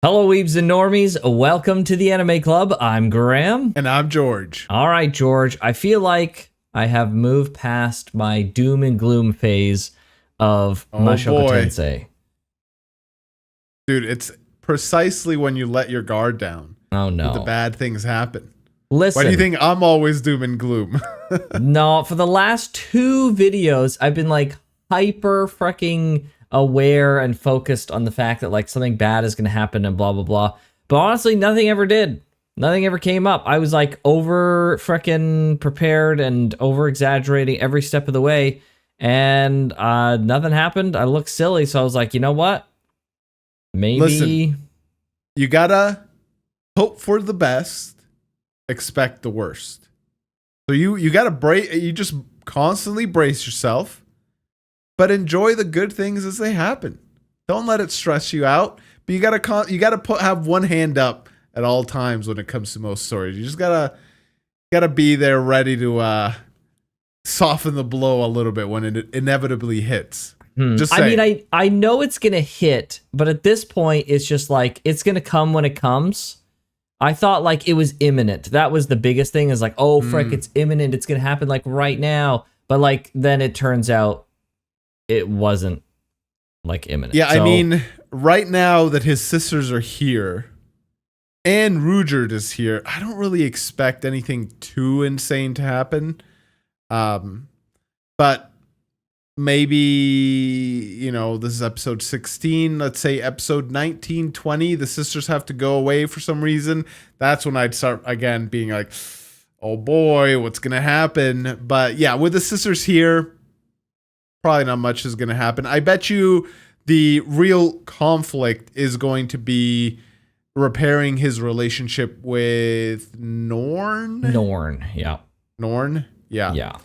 Hello, Weebs and Normies. Welcome to the Anime Club. I'm Graham. And I'm George. All right, George. I feel like I have moved past my doom and gloom phase of Mushoku Tensei. Dude, it's precisely when you let your guard down. Oh, no. That the bad things happen. Listen. Why do you think I'm always doom and gloom? No, for the last two videos, I've been like hyper freaking aware and focused on the fact that like something bad is going to happen and blah, blah, blah. But honestly, nothing ever did. Nothing ever came up. I was like over freaking prepared and over exaggerating every step of the way. And nothing happened. I looked silly. So I was like, you know what? Maybe. Listen, you gotta hope for the best, expect the worst. So you gotta you just constantly brace yourself, but enjoy the good things as they happen. Don't let it stress you out. But you gotta have one hand up at all times when it comes to most stories. You just gotta be there ready to soften the blow a little bit when it inevitably hits. Just saying. I mean, I know it's gonna hit, but at this point, it's just like it's gonna come when it comes. I thought like it was imminent. That was the biggest thing. Is like, oh frick, it's imminent. It's gonna happen like right now. But like then it turns out it wasn't like imminent. Yeah, I mean, right now that his sisters are here and Rudy is here, I don't really expect anything too insane to happen. But maybe, you know, this is episode 16. Let's say episode 19, 20, the sisters have to go away for some reason. That's when I'd start again being like, oh boy, what's going to happen? But yeah, with the sisters here, probably not much is going to happen. I bet you the real conflict is going to be repairing his relationship with Norn. Norn, yeah. Norn? Yeah. Yeah.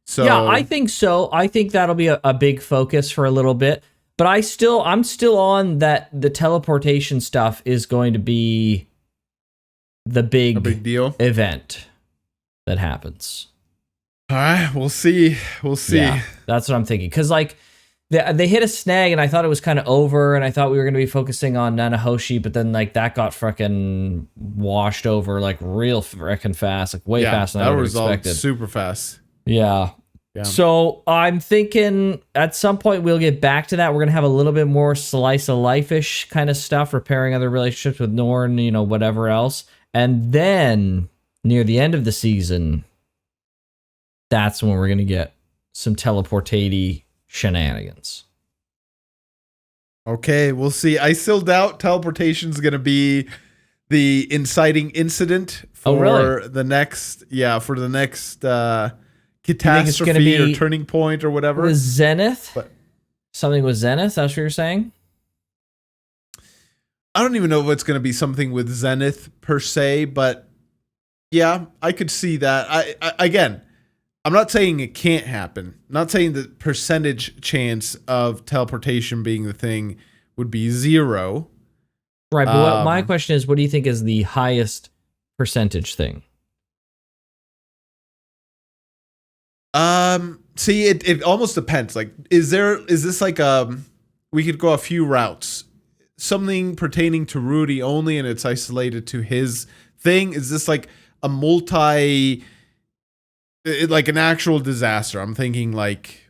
So, yeah, I think so. I think that'll be a big focus for a little bit. But I'm still on that the teleportation stuff is going to be the big deal event that happens. All right, we'll see. We'll see. Yeah, that's what I'm thinking. Because like they hit a snag, and I thought it was kind of over, and I thought we were going to be focusing on Nanahoshi, but then like that got freaking washed over like real freaking fast, like way faster than I would have expected. Super fast. Yeah. So I'm thinking at some point we'll get back to that. We're gonna have a little bit more slice of life-ish kind of stuff, repairing other relationships with Norn, you know, whatever else. And then near the end of the season, that's when we're gonna get some teleportatey shenanigans. Okay, we'll see. I still doubt teleportation's gonna be the inciting incident for the next catastrophe or turning point or whatever. With Zenith? Something with Zenith? That's what you're saying? I don't even know if it's going to be something with Zenith per se, but yeah, I could see that. Again, I'm not saying it can't happen. I'm not saying the percentage chance of teleportation being the thing would be 0. Right, but my question is, what do you think is the highest percentage thing? See, it almost depends. Like, is this like we could go a few routes. Something pertaining to Rudy only and it's isolated to his thing? Is this like a like an actual disaster? I'm thinking like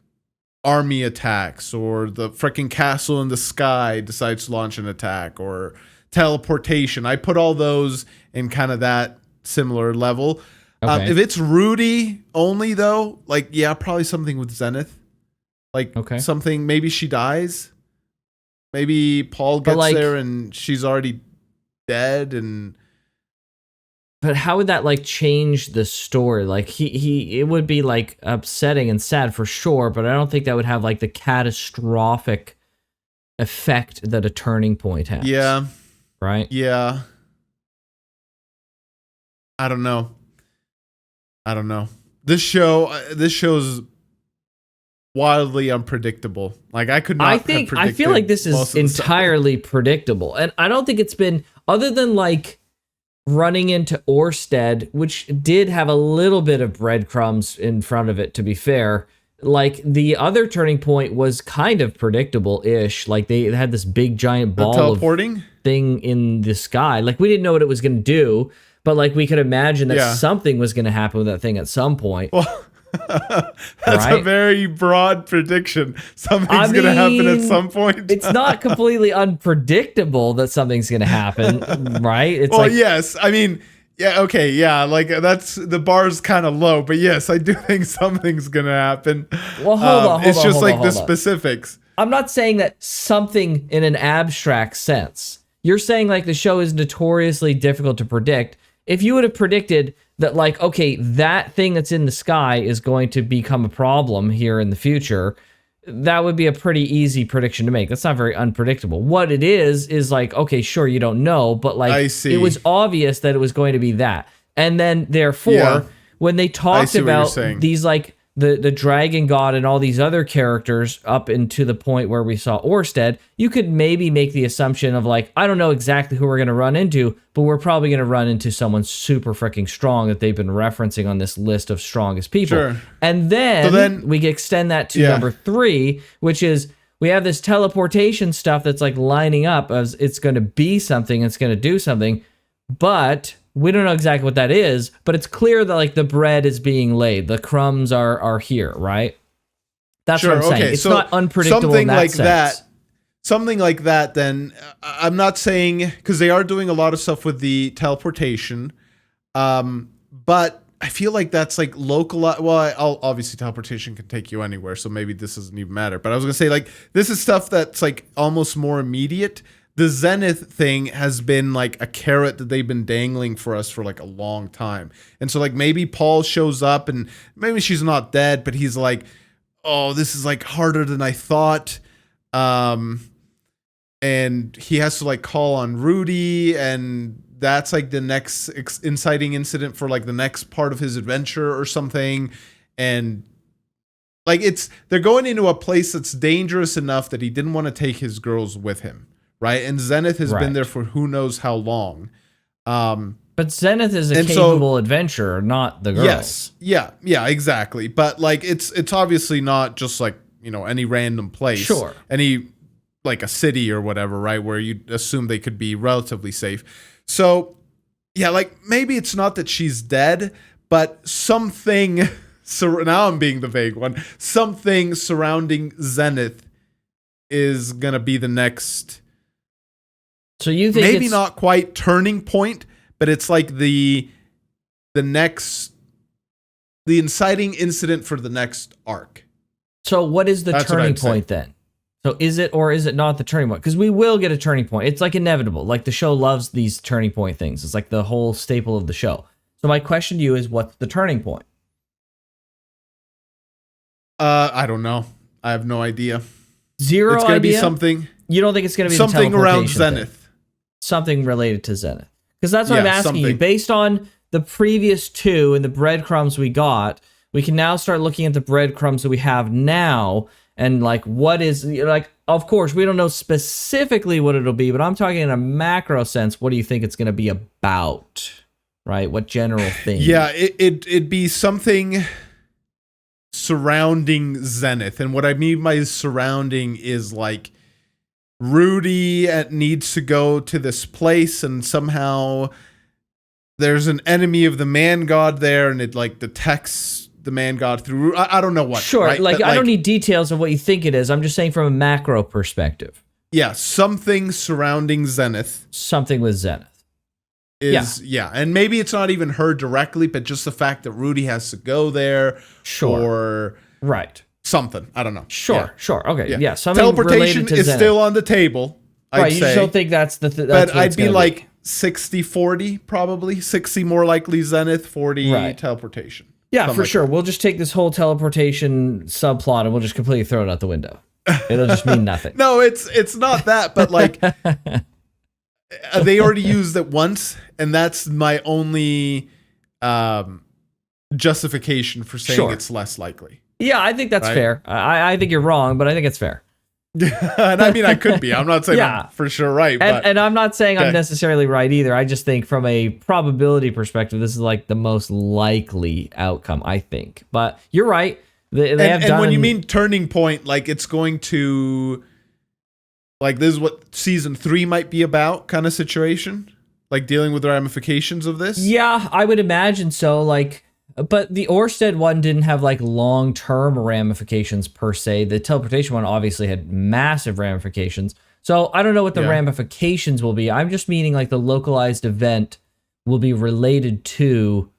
army attacks, or the freaking castle in the sky decides to launch an attack, or teleportation. I put all those in kind of that similar level. Okay. If it's Rudy only, though, like, yeah, probably something with Zenith. Like, something, maybe she dies. Maybe Paul gets there and she's already dead. But how would that, like, change the story? Like, it would be, like, upsetting and sad for sure, but I don't think that would have, like, the catastrophic effect that a turning point has. Yeah. Right? Yeah. I don't know. This show's wildly unpredictable. Like, I could not. I feel like this is entirely predictable, and I don't think it's been, other than like running into Orsted, which did have a little bit of breadcrumbs in front of it. To be fair, like the other turning point was kind of predictable-ish. Like they had this big giant ball teleporting. thing in the sky. Like, we didn't know what it was going to do, but like we could imagine that something was going to happen with that thing at some point. Well, that's a very broad prediction. Something's going to happen at some point. It's not completely unpredictable that something's going to happen, right? It's yes. I mean, yeah, okay, yeah, like that's the bar's kind of low, but yes, I do think something's going to happen. Well, hold on. It's just like the specifics. I'm not saying that something in an abstract sense. You're saying like the show is notoriously difficult to predict. If you would have predicted that, like, okay, that thing that's in the sky is going to become a problem here in the future, that would be a pretty easy prediction to make. That's not very unpredictable. What it is like, okay, sure, you don't know, but like it was obvious that it was going to be that. And then therefore, when they talked about these like the dragon god and all these other characters up into the point where we saw Orsted, you could maybe make the assumption of like, I don't know exactly who we're going to run into, but we're probably going to run into someone super freaking strong that they've been referencing on this list of strongest people. Sure. And then we can extend that to number 3, which is we have this teleportation stuff that's like lining up as it's going to be something, it's going to do something, but we don't know exactly what that is, but it's clear that like the bread is being laid. The crumbs are here, right? That's what I'm saying. It's not unpredictable in that sense. Something like that, then I'm not saying, because they are doing a lot of stuff with the teleportation, but I feel like that's like local. Well, obviously teleportation can take you anywhere, so maybe this doesn't even matter. But I was gonna say like this is stuff that's like almost more immediate. The Zenith thing has been like a carrot that they've been dangling for us for like a long time. And so like maybe Paul shows up and maybe she's not dead, but he's like, oh, this is like harder than I thought. And he has to like call on Rudy, and that's like the next inciting incident for like the next part of his adventure or something. And like they're going into a place that's dangerous enough that he didn't want to take his girls with him. Right, and Zenith has been there for who knows how long. But Zenith is a capable adventurer, not the girls. Yes, yeah, exactly. But like, it's obviously not just like, you know, any random place, any like a city or whatever, right, where you assume they could be relatively safe. So yeah, like maybe it's not that she's dead, but something. So now I'm being the vague one. Something surrounding Zenith is gonna be the next. So you think maybe not quite turning point, but it's like the inciting incident for the next arc. So what is the turning point then? So is it or is it not the turning point? Because we will get a turning point. It's like inevitable. Like the show loves these turning point things. It's like the whole staple of the show. So my question to you is, what's the turning point? I don't know. I have no idea. Zero idea? It's going to be something. You don't think it's going to be something around Zenith? Something related to Zenith. Because that's what I'm asking you. Based on the previous 2 and the breadcrumbs we got, we can now start looking at the breadcrumbs that we have now and like what is, like, of course, we don't know specifically what it'll be, but I'm talking in a macro sense. What do you think it's going to be about? Right? What general thing? Yeah, it'd be something surrounding Zenith. And what I mean by surrounding is like, Rudy needs to go to this place, and somehow there's an enemy of the man god there, and it like detects the man god through. I don't know what. Sure, right? like I don't need details of what you think it is. I'm just saying from a macro perspective. Yeah, something surrounding Zenith. Something with Zenith. And maybe it's not even her directly, but just the fact that Rudy has to go there. Sure. Right. Something. I don't know. Sure. Okay. Yeah. Teleportation is still on the table. I'd say. You just don't think that's the but I'd be like 60-40 probably. 60 more likely Zenith, 40 teleportation. Yeah, for sure. We'll just take this whole teleportation subplot and we'll just completely throw it out the window. It'll just mean nothing. No, it's not that, but like they already used it once, and that's my only justification for saying it's less likely. Yeah, I think that's fair. I think you're wrong, but I think it's fair. And I mean, I could be. I'm not saying I'm for sure right. And I'm not saying I'm necessarily right either. I just think from a probability perspective, this is like the most likely outcome, I think. But you're right. They have done... when you mean turning point, like it's going to... Like this is what season 3 might be about, kind of situation, like dealing with the ramifications of this. Yeah, I would imagine so. Like, but the Orsted one didn't have like long-term ramifications per se. The teleportation one obviously had massive ramifications. So I don't know what the ramifications will be. I'm just meaning like the localized event will be related to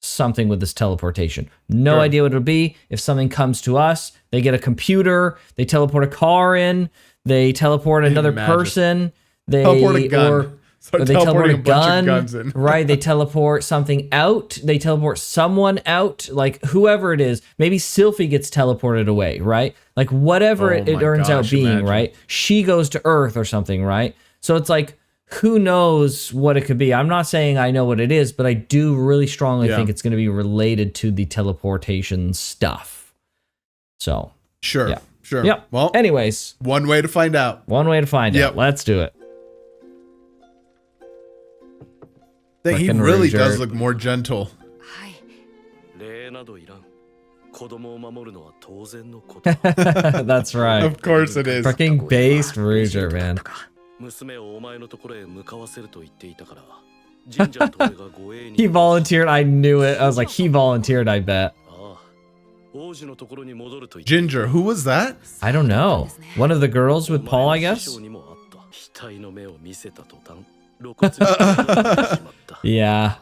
something with this teleportation. No idea what it'll be. If something comes to us, they get a computer, they teleport a car in, they teleport another person, they teleport a gun. Or they teleport a gun, guns in. right? They teleport something out. They teleport someone out, like whoever it is. Maybe Sylphie gets teleported away, right? Like whatever it turns out being, right? She goes to Earth or something, right? So it's like, who knows what it could be? I'm not saying I know what it is, but I do really strongly think it's going to be related to the teleportation stuff. So sure. Yep. Well, anyways, one way to find out. Out. Let's do it. He really does look more gentle. That's right. Of course it is. Fucking based Ruger, man. He volunteered. I knew it. I was like, he volunteered, I bet. Ginger, who was that? I don't know. One of the girls with Paul, I guess? Yeah.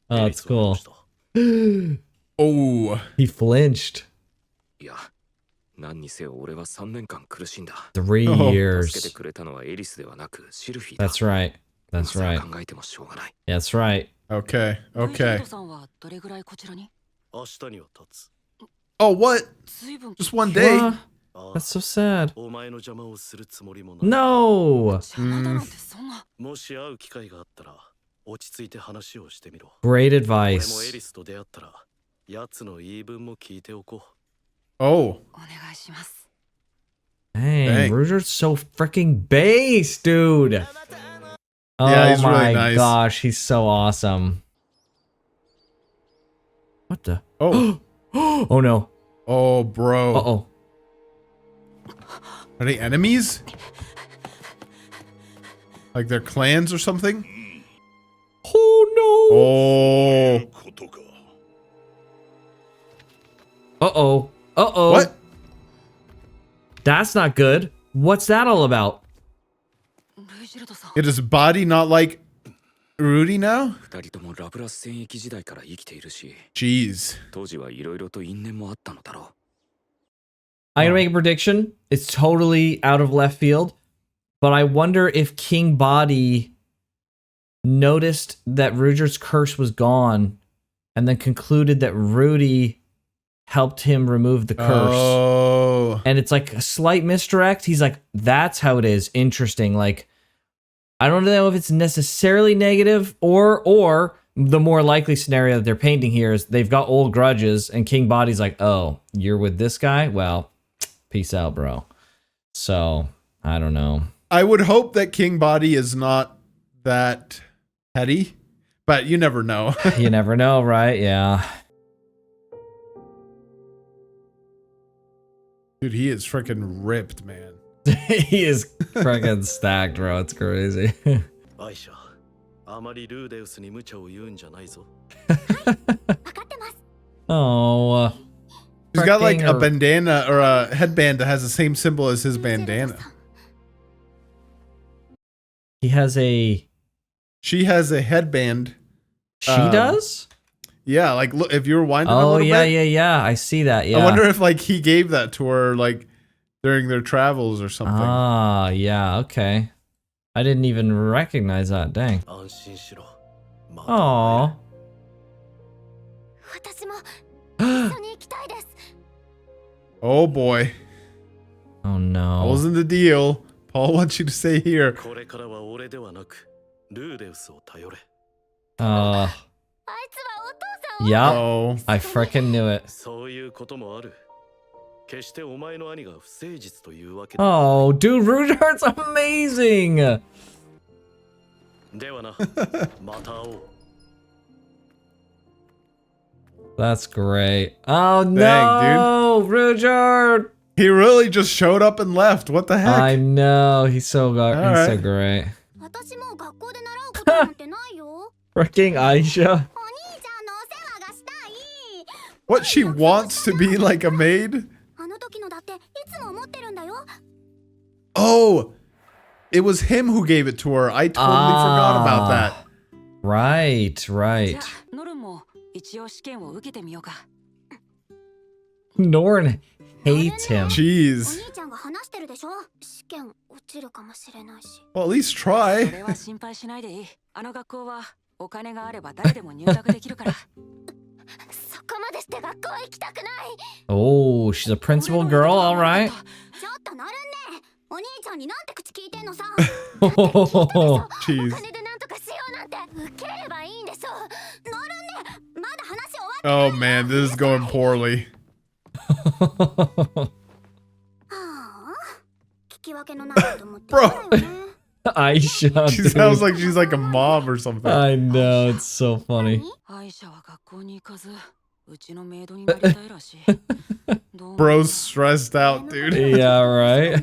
Oh, it's cool. Oh. He flinched. 3 years. That's right. That's right. That's right. Okay. Oh, what? Just one day? That's so sad. No. Great advice. Oh. Dang, Ruger's so freaking base, dude. Yeah, he's oh my really nice. gosh, he's so awesome. What the? Oh. Oh no. Oh, bro. Uh-oh. Are they enemies? Like they're clans or something? Oh no. Oh. Uh-oh. Uh-oh. What? That's not good. What's that all about? It is body not like Rudy now? Jeez. I'm gonna make a prediction. It's totally out of left field, but I wonder if King Body noticed that Ruger's curse was gone and then concluded that Rudy helped him remove the curse. Oh. And it's like a slight misdirect. He's like, that's how it is. Interesting. Like, I don't know if it's necessarily negative or the more likely scenario that they're painting here is they've got old grudges and King Body's like, oh, you're with this guy? Well, peace out, bro. So, I don't know. I would hope that King Body is not that petty, but you never know. You never know, right? Yeah. Dude, he is freaking ripped, man. He is freaking stacked, bro. It's crazy. Oh. He's got like a bandana or a headband that has the same symbol as his bandana. He has a... She has a headband. She does? Yeah, like look, if you were winding a little bit. Yeah. I see that, yeah. I wonder if like he gave that to her like during their travels or something. Ah, yeah, okay. I didn't even recognize that, dang. Aww. Oh boy. Oh no. That wasn't the deal. Paul wants you to stay here. Yeah, oh. I freaking knew it. Oh, dude, Rudehart's amazing. That's great. Oh Dang, no, Rudyard! He really just showed up and left. What the heck? I know, he's so so right. great. Freaking Aisha. What, she wants to be like a maid? Oh, it was him who gave it to her. I totally forgot about that. Right, right. Norn hates him. Jeez. Well, at least try. Oh, she's a principal girl, all right. Jeez. Oh man, this is going poorly. Bro, Aisha. she sounds like she's like a mom or something. I know, it's so funny. Bro's stressed out, dude. Yeah, right.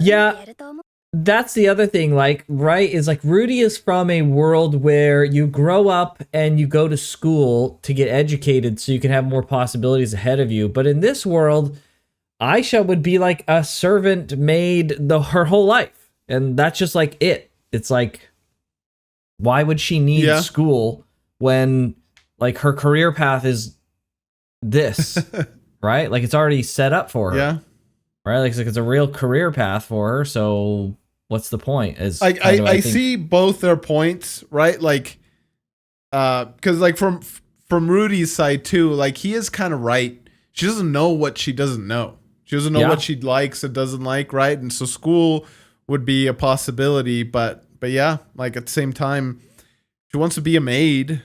Yeah, that's the other thing, like, right, is like Rudy is from a world where you grow up and you go to school to get educated so you can have more possibilities ahead of you. But in this world, Aisha would be like a servant maid her whole life. And that's just like it. It's like, why would she need school when like her career path is this, right? Like it's already set up for her. Yeah. Right? Like it's a real career path for her. So what's the point? Is I see both their points, right? Like, because like from Rudy's side too, like he is kind of right. She doesn't know what she doesn't know. She doesn't know what she likes and doesn't like, right? And so school would be a possibility, but yeah, like at the same time, she wants to be a maid.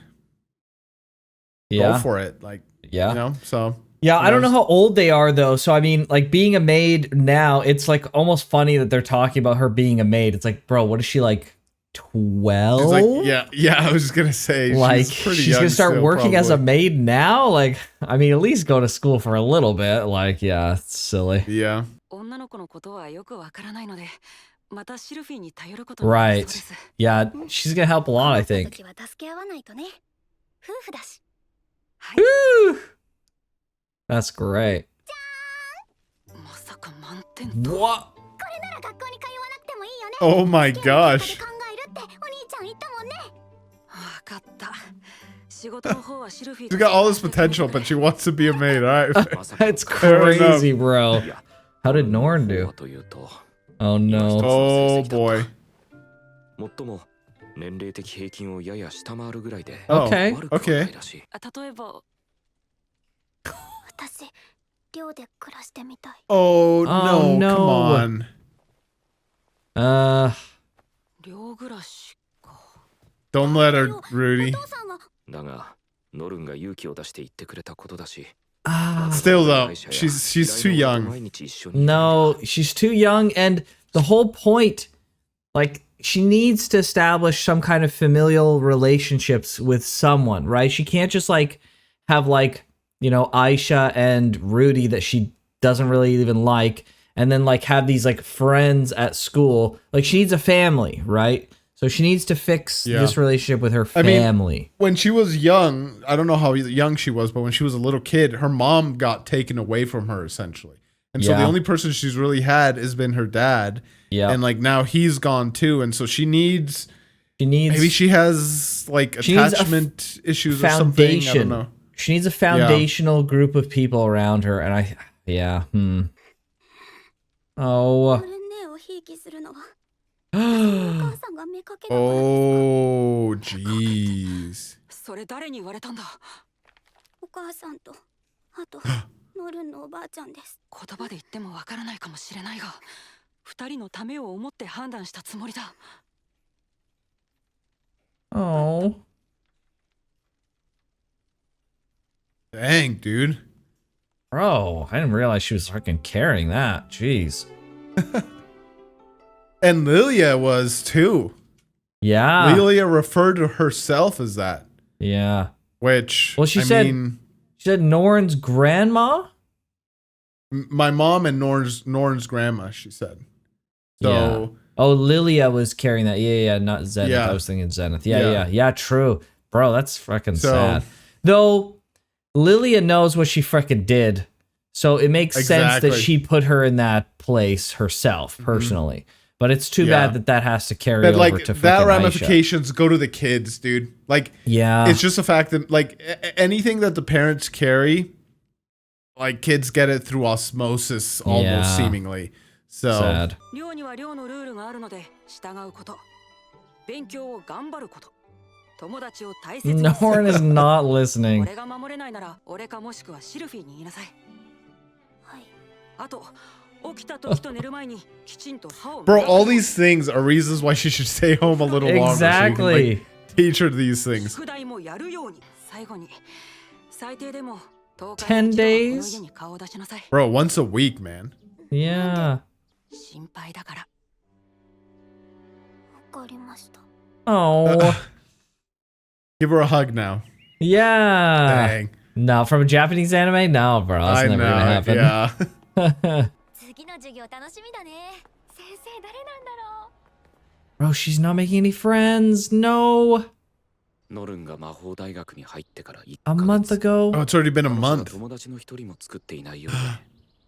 Go for it, like you know. So yeah, I don't know how old they are though. So I mean, like being a maid now, it's like almost funny that they're talking about her being a maid. It's like, bro, what is she like? 12? Like, yeah. I was just gonna say, like she's gonna start working as a maid now. Like, I mean, at least go to school for a little bit. Like, yeah, it's silly. Yeah. Right. Yeah, she's gonna help a lot, I think. Woo! That's great. What? Oh my gosh. She's got all this potential, but she wants to be a maid. All right. That's crazy, bro. How did Norn do? Oh no. Oh boy. Okay. Okay. Oh no, come on. Don't let her, Rudy. Still though, she's too young. No, she's too young, and the whole point, like, she needs to establish some kind of familial relationships with someone, right? She can't just like have like, you know, Aisha and Rudy that she doesn't really even like, and then like have these like friends at school. Like she needs a family, right? So she needs to fix this relationship with her family. I mean, when she was young, I don't know how young she was, but when she was a little kid, her mom got taken away from her essentially. And so the only person she's really had has been her dad. Yeah. And like now he's gone too. And so she needs maybe she has like attachment issues or something. I don't know. She needs a foundational group of people around her. And Oh. Oh, jeez. Oh. Dang, dude. Bro, I didn't realize she was fucking carrying that. Jeez. And Lilia was too. Yeah. Lilia referred to herself as that. Yeah. Which, Well, she I said mean, she said Norn's grandma. my mom and Norn's grandma, she said. So, Yeah. Oh, Lilia was carrying that. Yeah, not Zenith. Yeah. I was thinking Zenith. Yeah. Yeah, true. Bro, that's freaking So- sad. Though, Lilia knows what she freaking did. So it makes sense that Exactly. she put her in that place herself, personally. But it's too Yeah. bad that has to carry but over like to that freaking Aisha. ramifications go to the kids, dude. Like, Yeah. it's just a fact that like anything that the parents carry, like kids get it through osmosis almost Yeah. seemingly. So sad. 寮には寮のルールがあるので従うこと。勉強を頑張ること。友達を大切にすること。 Norn is not listening. 俺が守れないなら俺かもしくはシルフィーに言いなさい。はい。あと起きた時と寝る前にきちんと歯を bro, all these things are reasons why she should stay home a little longer. So you can, Exactly. like, teach her these things. 宿題もやるように。最後に最低でも10 10 days? この家に顔を出しなさい。 Bro, once a week, man. Yeah. 心配だから。わかりました。 Oh. Give her a hug now. Yeah. Dang. No, from a Japanese anime? No, bro. That's I never know. gonna happen. Yeah. 次の授業楽しみだね。先生誰なんだろ Bro, she's not making any friends. No. ノルンが魔法大学に入ってから1 A ヶ month 月 ago. Oh, it's already been a 彼女が month. 友達の一人も作っていないようで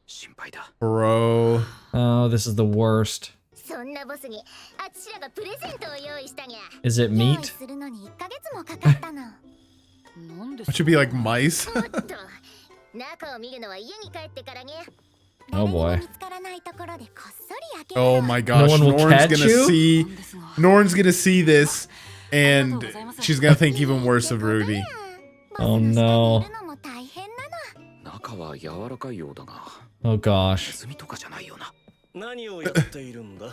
心配だ Bro. Oh, this is the worst. う。そんなボスにあちらがプレゼントを用意したにゃ。 Is it 用意 meat? するのに1ヶ月もかかったの。なんで It should be like mice. おっと、中を見るのは家に帰ってからね。 Oh 誰にも boy. 見つからないところでこっそり開ける Oh の。 my gosh. one will Norn's catch gonna you? see Norn's gonna see this and she's gonna think even worse of Rudy. Oh no. ボスの下にいるのも大変なの。中は柔らかいようだが Oh gosh. ネズミとかじゃないよな何をやっているんだ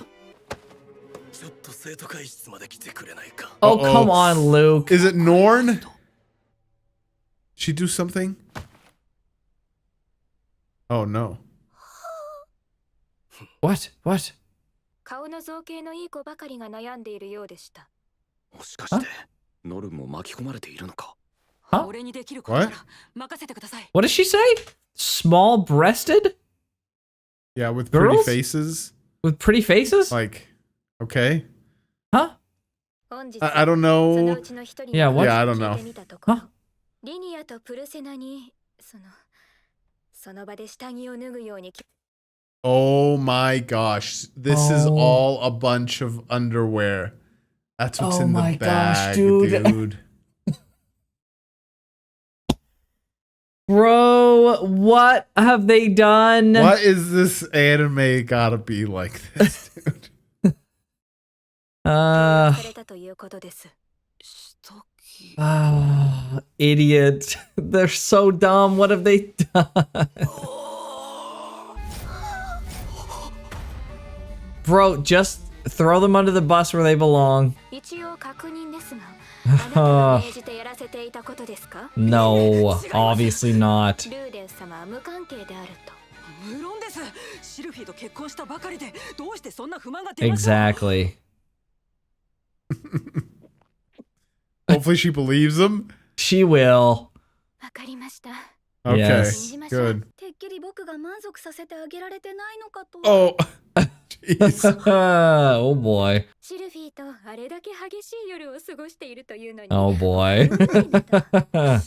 ちょっと生徒会室まで来てくれないか Oh, Uh-oh. come on, Luke. Is it Norn? She do something? Oh no. What? What? 顔の造形のいい子ばかりが悩んでいるようでした。もしかしてノルンも巻き込まれているのか Huh? 俺にできることなら任せてください。 What did she say? Small breasted? Yeah, with pretty Girls? faces. With pretty faces? Like, okay. Huh? 本日 I don't その know. うちの一人 Yeah, what? Yeah, I don't know. 聞いてみたところ Huh? リニアとプルセナにその場で下着を脱ぐように Oh my gosh. This is Oh. all a bunch of underwear. That's what's Oh in my the gosh, bag, dude. dude. Bro, what have they done? What is this anime gotta be like this, dude? あされたということです。下着。 idiot. They're so dumb. What have they done? Bro, just throw them under the bus where they belong. 一応確認ですが、あなたが命じてやらせていたことですか？ No, obviously not. ルーデン様は無関係であると。無論です。シルフィーと結婚したばかりでどうしてそんな不満が出ますか。 Exactly. Hopefully she believes him. She will. わかりました。 Okay, Yes. 信じましょう。 good. てっきり僕が満足させてあげられてないのかと。 Oh, jeez. Oh boy. シルフィーとあれだけ激しい夜を過ごしているというのに。 Oh boy. シルフィ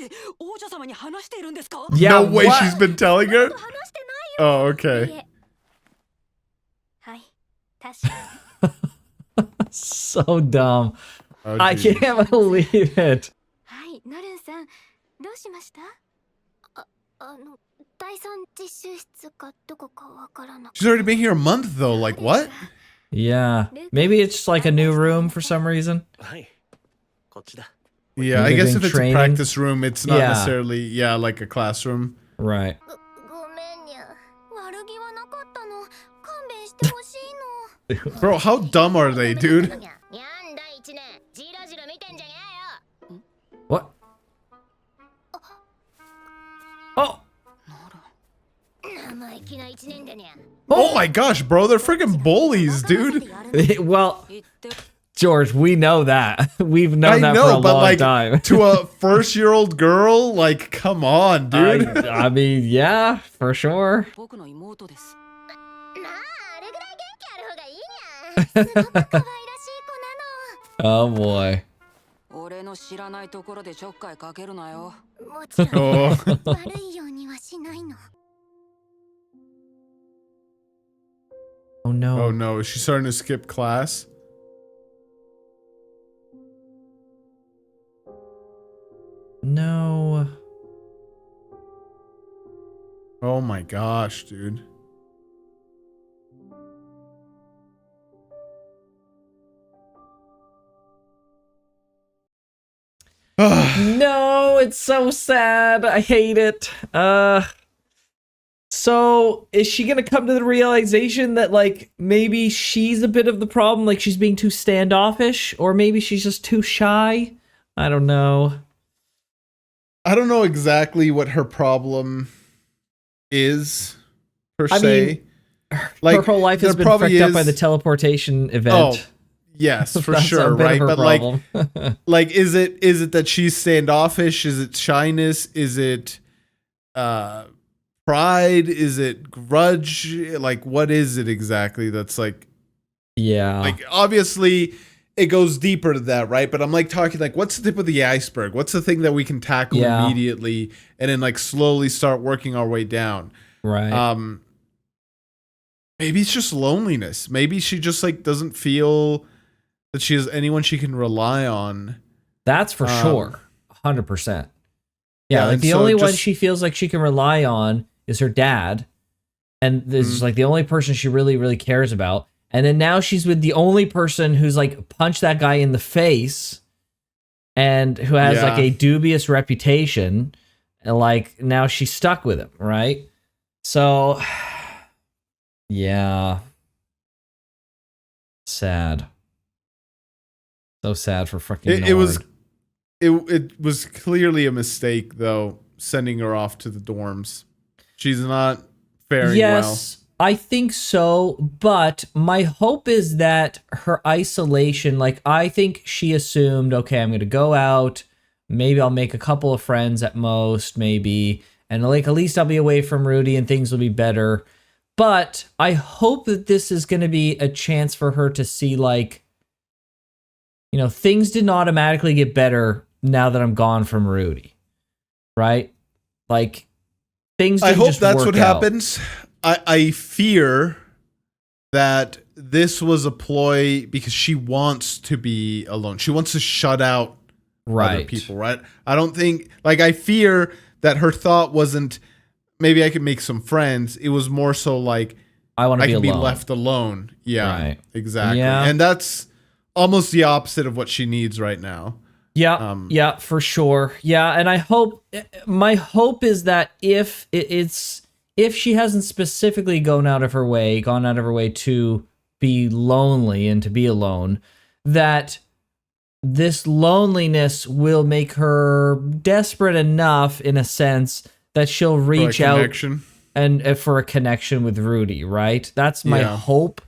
ー、王女様に話しているんですか。 Yeah, No way what? she's been telling her? 話してないよ。 Oh, い okay. えはい、確かに。 So dumb. Oh, I geez. can't believe it. はい、ノルンさん、どうしました？第三実習室かどこかわからなく。 She's already been here a month though. Like what? Yeah. Maybe it's like a new room for some reason. はいこっちだ Yeah, Maybe I guess doing if it's training? a practice room, it's not Yeah. necessarily like a classroom. Right. ごめんにゃ。悪気はなかったの。勘弁してほしいの。 Bro, how dumb are they, dude? にゃんだ一年、ジロジロ見てんじゃねえよ。 What? Oh. 生意気な一年だにゃ。 Oh my gosh, bro, they're freaking bullies, dude. Well, 言って George, we know that. We've known that know, for a but long like time. to a first-year-old girl, like, come on, dude. I mean, yeah, for sure. 僕の妹です。まああれぐらい元気ある方がいいにゃ。すごく可愛らしい子なの。 Oh boy. 俺の知らないところでちょっかいかけるなよ。もちろん Oh. 悪いようにはしないの。 Oh no. Oh no, is she starting to skip class? No. Oh my gosh, dude. No, it's so sad. I hate it. So is she gonna come to the realization that like maybe she's a bit of the problem, like she's being too standoffish, or maybe she's just too shy? I don't know. I don't know exactly what her problem is, per I se. mean, her whole life has been fucked up by the teleportation event. Oh, yes, for That's sure, a bit of right? her But problem. like, is it that she's standoffish? Is it shyness? Is it pride? Is it grudge? Like, what is it exactly? That's like, Yeah. like obviously it goes deeper to that, right? But I'm like talking like, what's the tip of the iceberg? What's the thing that we can tackle Yeah. immediately and then like slowly start working our way down? Right. Maybe it's just loneliness. Maybe she just like doesn't feel that she has anyone she can rely on. That's for sure. 100%. Yeah, Yeah, like and the so only one just- she feels like she can rely on is her dad. And this is like the only person she really, really cares about. And then now she's with the only person who's like punched that guy in the face and who has like Yeah. a dubious reputation. And like now she's stuck with him, right? So, yeah. Sad. So sad for freaking It was clearly a mistake though, sending her off to the dorms. She's not faring Yes, I think so, but my hope is that her isolation, like I think she assumed, okay, I'm going to go out, maybe I'll make a couple of friends at most, maybe, and like at least I'll be away from Rudy and things will be better. But I hope that this is going to be a chance for her to see like, you know, things didn't automatically get better now that I'm gone from Rudy, right? Like things well. I didn't hope just that's work what out. happens. I fear that this was a ploy because she wants to be alone. She wants to shut out other Right. people, right? I don't think, like, I fear that her thought wasn't, maybe I could make some friends. It was more so like, I want to I be can alone. be left alone. Yeah, Right. exactly. Yeah. And that's almost the opposite of what she needs right now. Yeah, yeah, for sure. Yeah, and I hope, my hope is that if she hasn't specifically gone out of her way to be lonely and to be alone, that this loneliness will make her desperate enough, in a sense, that she'll reach out Connection. and for a connection with Rudy. Right? That's my Yeah. hope.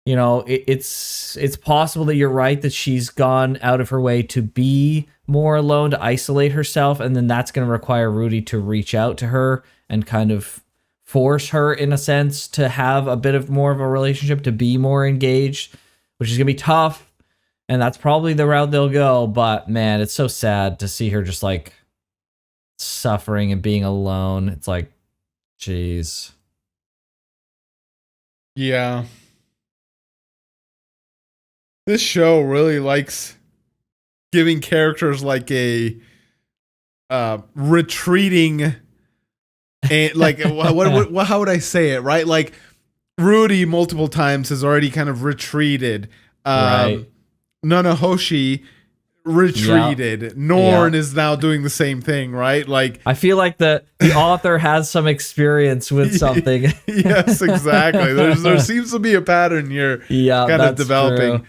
You know, it's possible that you're right, that she's gone out of her way to be more alone, to isolate herself, and then that's going to require Rudy to reach out to her and kind of force her, in a sense, to have a bit of more of a relationship, to be more engaged, which is going to be tough, and that's probably the route they'll go. But man, it's so sad to see her just like suffering and being alone. It's like, jeez. Yeah. This show really likes giving characters like a retreating and like what how would I say it, right? Like Rudy multiple times has already kind of retreated. Right. Nanahoshi retreated. Norn is now doing the same thing, right? Like I feel like the author has some experience with something. yes, exactly. There seems to be a pattern here Yeah, kind of that's developing.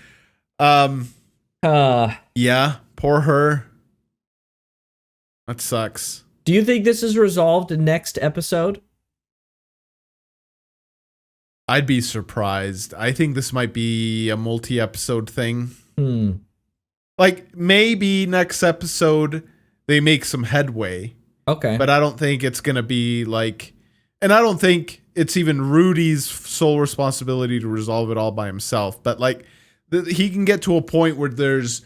true. Yeah, poor her. That sucks. Do you think this is resolved in next episode? I'd be surprised. I think this might be a multi-episode thing. Like, maybe next episode they make some headway. Okay. But I don't think it's going to be like... And I don't think it's even Rudy's sole responsibility to resolve it all by himself. But, like, he can get to a point where there's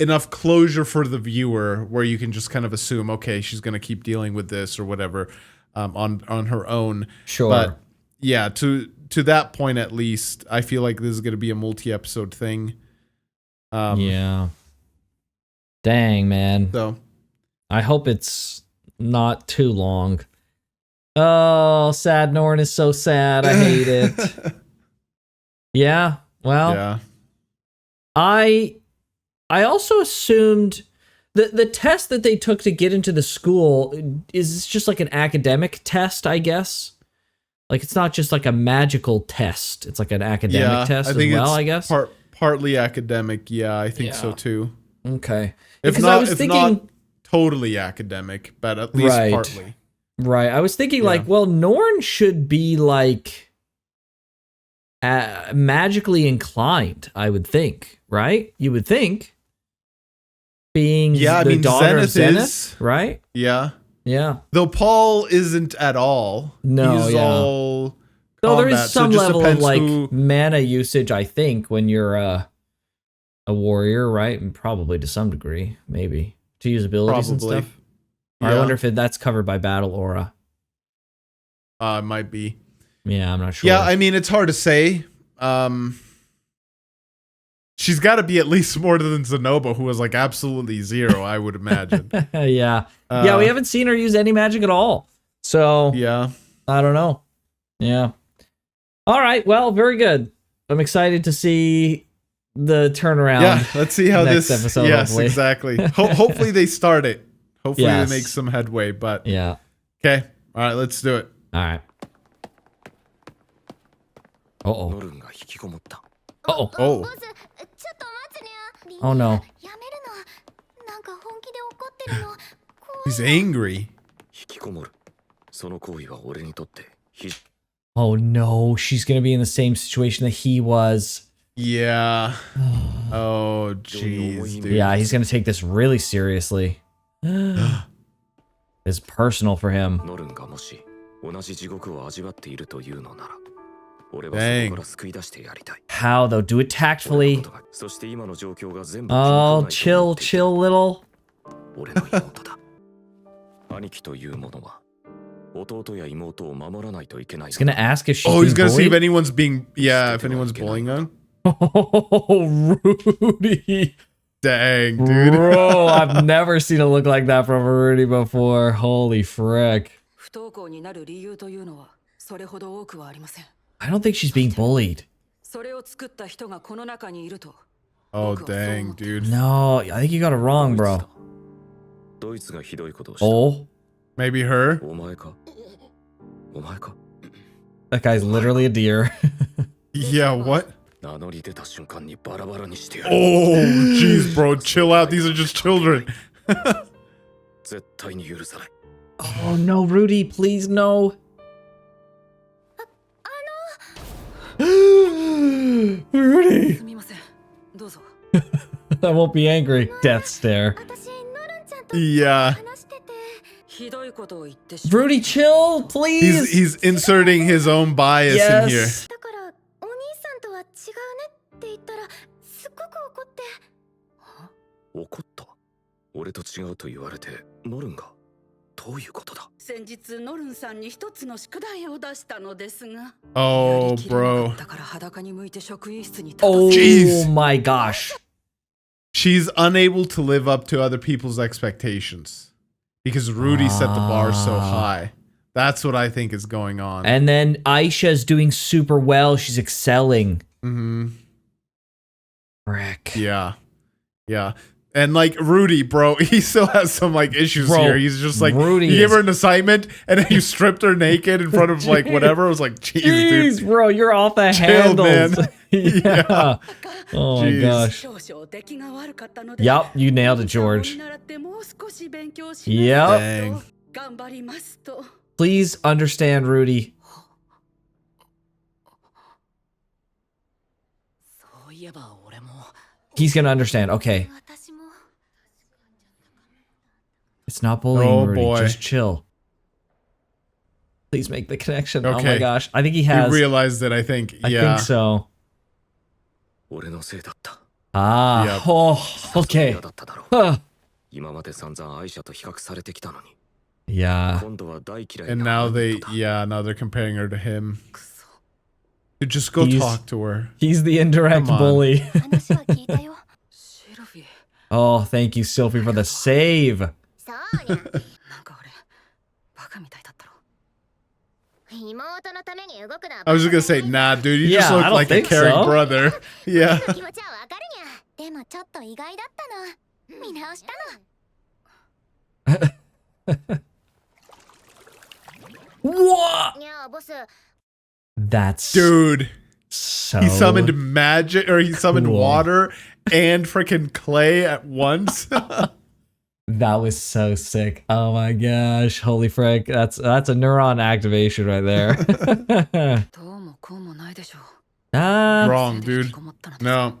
enough closure for the viewer where you can just kind of assume, okay, she's going to keep dealing with this or whatever on her own. Sure. But, yeah, to that point at least, I feel like this is going to be a multi-episode thing. Yeah. Dang, man. So I hope it's not too long. Oh, sad Norn is so sad. I hate it. Yeah. Well, yeah. I also assumed the test that they took to get into the school is just like an academic test, I guess. Like, it's not just like a magical test. It's like an academic test as well, I guess. Partly academic. Yeah, I think so too. Okay. If Because not, I was thinking, totally academic, but at least partly. Right. I was thinking like, well, Norn should be like magically inclined, I would think, right? You would think. Being the daughter of Zenith, right? Yeah. Yeah. Though Paul isn't at all. No, He's all though there combat, is some so it just level of depends like mana usage, I think, when you're a warrior, right? And probably to some degree, maybe. To use abilities and stuff. Or I wonder if that's covered by battle aura. It might be. Yeah, I'm not sure. Yeah, I mean, it's hard to say. She's got to be at least more than Zenoba, who was like absolutely zero, I would imagine. Yeah. Yeah, we haven't seen her use any magic at all. So, yeah. I don't know. Yeah. All right, well, very good. I'm excited to see the turnaround. Yeah, let's see how next this episode, yes, hopefully. exactly. Hopefully they start it. Hopefully Yes. they make some headway, but Yeah. okay. All right, let's do it. All right. ノ Uh-oh. ルンが引きこもった Uh-oh. Oh. ボス、ちょっと待つにゃ。 Oh, no. やめるの。なんか本気で怒ってるの。怖い He's angry. 引きこもるその行為は俺にとって非 Oh, no. She's going to be in the same situation that he was. Yeah. Oh, jeez, dude. Yeah, he's going to take this really seriously. It's personal for him. ノルンがもし同じ地獄を味わっているというのなら俺はそこから救い出してやりたい How, though? Do it tactfully. そして今の状況が全部 Oh, chill, chill, little. 俺の妹だ兄貴というものは弟や妹を守らないといけない He's going to ask if she's Oh, he's being gonna see if bullied? anyone's being if anyone's bullying him. Oh, Rudy. Dang, dude. Bro, I've never seen a look like that from Rudy before. Holy frick. 不登校になる理由というのはそれほど多くはありません。 I don't think she's being bullied. それを作った人がこの中にいると。 Oh, dang, dude. No, I think you got it wrong, bro. ドイツがひどいことをした Oh, Maybe her. お前かお前か that guy's literally a deer. Yeah, what? 名乗り出た瞬間にバラバラにしてや Oh, る jeez, bro. Chill out. These are just children. 絶対に許さない Oh, no, Rudy, please, no. Rudy! すみません。どうぞ。 I won't be angry. Death stare. 私、ノルンちゃんと Yeah. 話してて。ひどいことを言ってしまう。 Rudy, chill, please. He's inserting his own bias in here. Yes. だから、お兄さんとは違うねって言ったら、すっごく怒って。怒った俺と違うと言われてノルンがどういうことだ先日ノルンさんに一つの宿題を出したのですが Oh, やりきれな bro. かったから裸に向いて職員室に立たせ Oh Jeez. my gosh. She's unable to live up to other people's expectations because Rudy set the bar so high. That's what I think is going on. And then Aisha's doing super well. She's excelling. Mm-hmm. Frick. Yeah. Yeah. And like Rudy, bro, he still has some like issues Bro, here. He's just like, Rudy you gave is- her an assignment and then you stripped her naked in front of like whatever. I was like, jeez, Jeez, dude. bro, you're off the Chill, handles. man. Yeah. Oh my Jeez. gosh. 少々出来が悪かったので Yup, you nailed it, George. 見習ってもう少し勉強し Yep. ます Dang. と頑張りますと Please understand, Rudy. そういえば俺も He's gonna understand. Okay, 私も it's not bullying, Oh, Rudy. boy. Just chill. Please make the connection. Oh my Okay. gosh, I think he He has. realized it, I think. I Yeah. think so. 俺のせいだった。 Ah, Yep. oh, さぞ okay. 嫌だっただろう。 Huh. 今まで散々愛者と比較されてきたのに。 Yeah. 今度は大嫌い And な now ハ they, ニートだ。 yeah, now they're comparing her to him. くそ。 Dude, just go He's- talk to her. He's the indirect Come on. bully. 話は聞いたよ。シルフィー Oh, thank you, Sylvie, for the save. そうにゃ。なんか俺バカみたいだったろ。妹のために動くな。 I was just gonna say, nah, dude, you just Yeah, I look don't like a think caring so. brother. Yeah. 気持ちはわかるにゃ。でもちょっと意外だったの。見直したの。 What? にゃあボス、 That's Dude, so. he summoned magic, or he summoned Cool. water and freaking clay at once. That was so sick. Oh my gosh, holy frick! That's a neuron activation right there. どうもこうもないでしょう。 Ah, Wrong, dude. こもったのです No.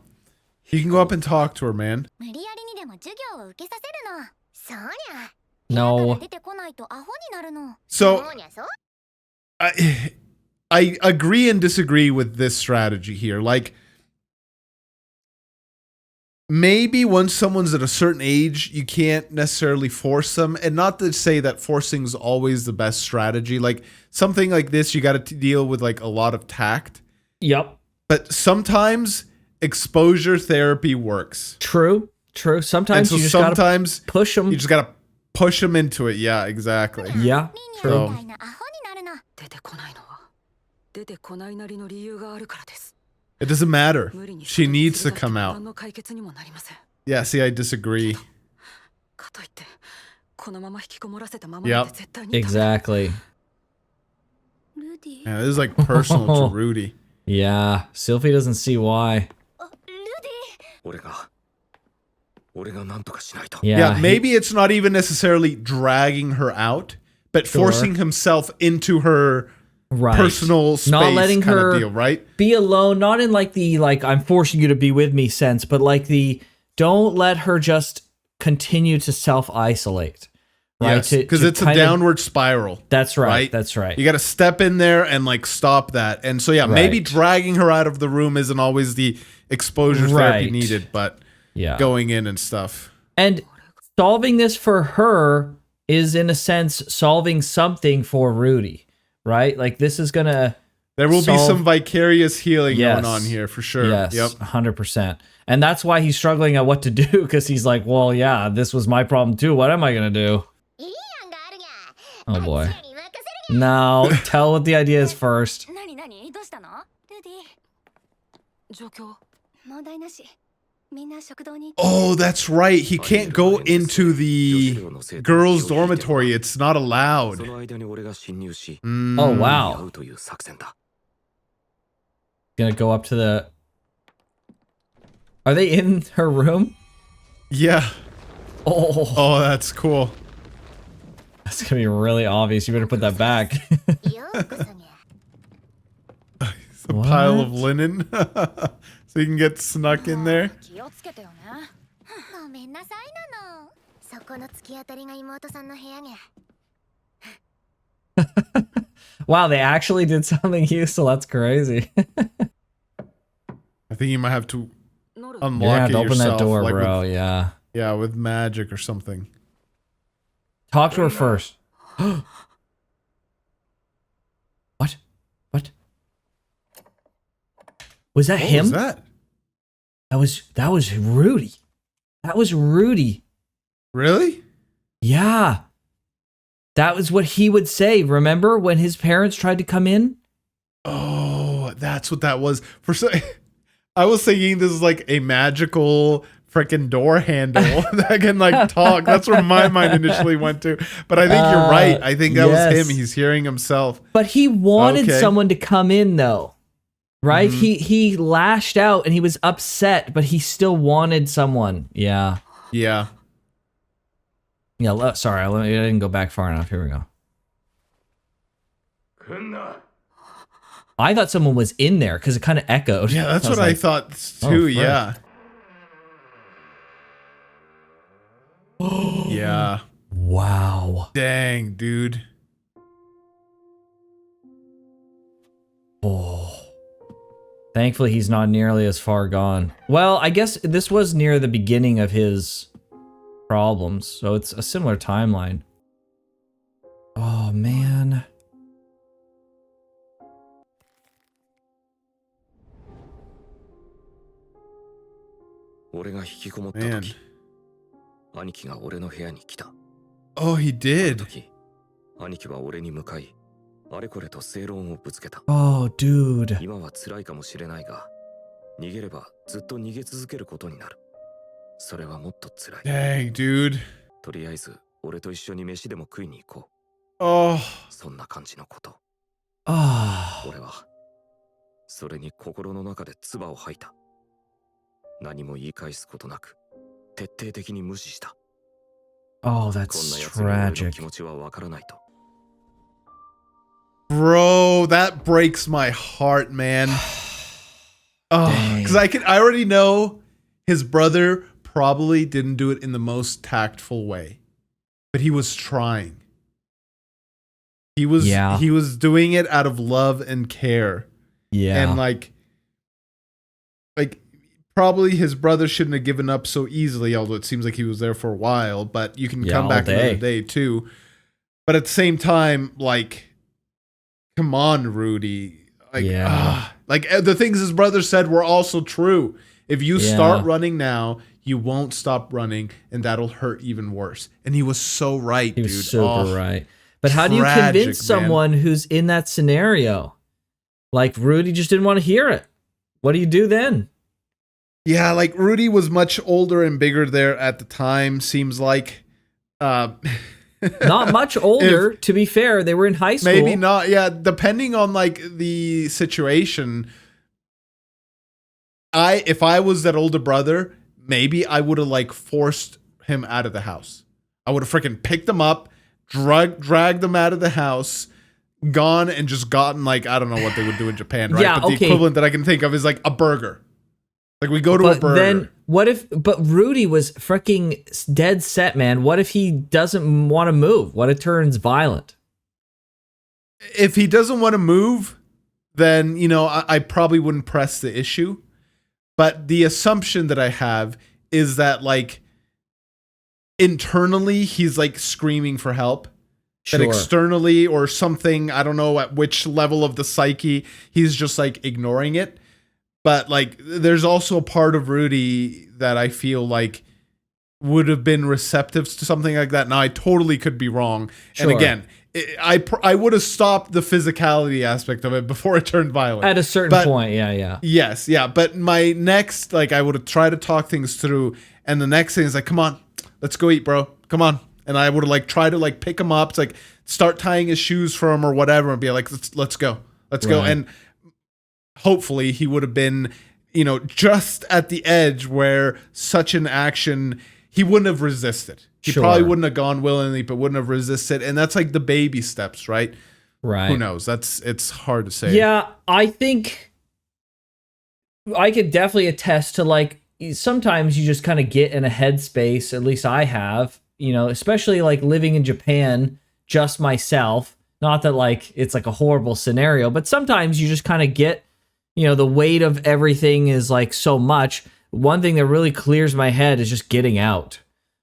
He can go up and talk to her, man. 無理やりにでも授業を受けさせるの。そうにゃ。 no. 出てこないとアホになるの。 So そうにゃそう。 I agree and disagree with this strategy here. Like, maybe once someone's at a certain age, you can't necessarily force them. And not to say that forcing is always the best strategy. Like, something like this, you got to deal with like a lot of tact. Yep. But sometimes exposure therapy works. True. True. And Sometimes so you just gotta sometimes push them. you just got to push them into it. Yeah, exactly. Yeah. リニ True. アみたいなアホになるの。出てこないのは出てこないなりの理由があるからです。 It doesn't matter. 無理に She needs to するだけ come 何 out. の解決にもなりません。 Yeah, see, I disagree. かといってこのまま引きこもらせたまま Yep. で絶対にダメだ。 Exactly. ルディ。 Yeah, this is like personal to Rudy. Yeah. Sylvie doesn't see why. あ、ルディ。俺が何とかしないと。 Yeah. Yeah, maybe it's not even necessarily dragging her out, but Sure. forcing himself into her Right. personal space Not letting kind her of deal, right? be alone, not in like the I'm forcing you to be with me sense, but like the don't let her just continue to self-isolate. Right? Yes, because it's a kind of- downward spiral. That's right. right? That's right. You got to step in there and like stop that. And so, yeah, maybe Right. dragging her out of the room isn't always the exposure therapy Right. needed, but Yeah. going in and stuff. And solving this for her is in a sense solving something for Rudy, right? Like this is gonna There will be solve- some vicarious healing Yes. going on here for sure. Yes, Yep. 100%. And that's why he's struggling at what to do, because he's like, well, yeah, this was my problem too. What am I gonna do? いい案があるにゃ。 Oh boy. あっちらに任せる No, tell what the idea is first. にゃ。なになにどうしたの？ルディ。状況問題なし。みんな食堂に。 Oh, that's right. He can't go into the girls' dormitory. It's not そ allowed. の間に俺が侵入し、 Mm. Oh 会 wow. うという作戦だ。 Gonna go up to the. Are they in her room? Yeah. Oh, Oh, that's cool. that's gonna be really obvious. You better put that back. ようこそにゃ。 It's a pile of What? linen. So you can get snuck in there. 気をつけてよね。ごめんなさいなの。そこの突き当たりが妹さんの部屋にゃ。 Wow, they actually did something useful. That's crazy. I think you might have to ノル Yeah, unlock it to open yourself. that door, like bro. With, Yeah. yeah, with magic or something. Talk to her first. What? What? Was that What him? was that? That was Rudy. That was Rudy. Really? Yeah. That was what he would say. Remember when his parents tried to come in? Oh, that's what that was. I was thinking this is like a magical freaking door handle that can like talk. That's where my mind initially went to. But I think you're right. I think that was yes. him. He's hearing himself. But he wanted Okay. someone to come in though. Right? Mhm. He lashed out and he was upset, but he still wanted someone. Yeah. Yeah. Yeah, sorry, I didn't go back far enough. Here we go. I thought someone was in there because it kind of echoed. Yeah, that's I was what I like, thought oh, too. frick. Yeah. Yeah. Wow. Dang, dude. Oh. Thankfully, he's not nearly as far gone. Well, I guess this was near the beginning of his problems, so it's a similar timeline. Oh, man. Man. 兄貴が俺の部屋に来た。 Oh, he あの did. 時、兄貴は俺に向かい、あれこれと正論をぶつけた。 Oh, dude. 今は辛いかもしれないが、逃げればずっと逃げ続けることになる。それはもっと辛い。 Dang, dude. とりあえず、俺と一緒に飯でも食いに行こ Oh. う。そんな感じのこと。 Ah. 俺は、それに心の中で唾を吐いた。何も言い返すことなく、徹底的に無視した。 Oh, こんな that's 奴に俺の tragic. 気持ちはわからないと。 Bro, that breaks my heart, man. Oh, because I already know his brother probably didn't do it in the most tactful way, but he was trying. He was doing it out of love and care. Yeah. And like probably his brother shouldn't have given up so easily, although it seems like he was there for a while, but you can come back another day too. But at the same time, like, come on, Rudy. Like, like the things his brother said were also true. If you start running now, you won't stop running, and that'll hurt even worse. And he was so right, dude. He was super right. But how do you convince someone who's in that scenario? Like, Rudy just didn't want to hear it. What do you do then? Yeah, like, Rudy was much older and bigger there at the time, seems like. Not much older, to be fair. They were in high school. Maybe not, yeah, depending on, like, the situation. If I was that older brother, maybe I would have, like, forced him out of the house. I would have freaking picked him up, dragged them out of the house, gone and just gotten, like, I don't know what they would do in Japan, right? Yeah, but the equivalent that I can think of is like a burger. Like, we go to a burger. Then what if? But Rudy was freaking dead set, man. What if he doesn't want to move? What if it turns violent? If he doesn't want to move, then, you know, I probably wouldn't press the issue. But the assumption that I have is that, like, internally he's like screaming for help. Sure. And externally or something, I don't know at which level of the psyche, he's just like ignoring it. But like, there's also a part of Rudy that I feel like would have been receptive to something like that. Now, I totally could be wrong. Sure. And again, I would have stopped the physicality aspect of it before it turned violent. At a certain point, yeah. Yes, yeah. But my next, like, I would have tried to talk things through. And the next thing is like, come on, let's go eat, bro. Come on. And I would have like tried to like pick him up, to like start tying his shoes for him or whatever, and be like, let's go. And hopefully he would have been, you know, just at the edge where such an action, he wouldn't have resisted. He probably wouldn't have gone willingly, but wouldn't have resisted. And that's like the baby steps, right? Right. Who knows? It's hard to say. Yeah, I think I could definitely attest to, like, sometimes you just kind of get in a headspace, at least I have, you know, especially like living in Japan, just myself. Not that like it's like a horrible scenario, but sometimes you just kind of get, you know, the weight of everything is like so much. One thing that really clears my head is just getting out.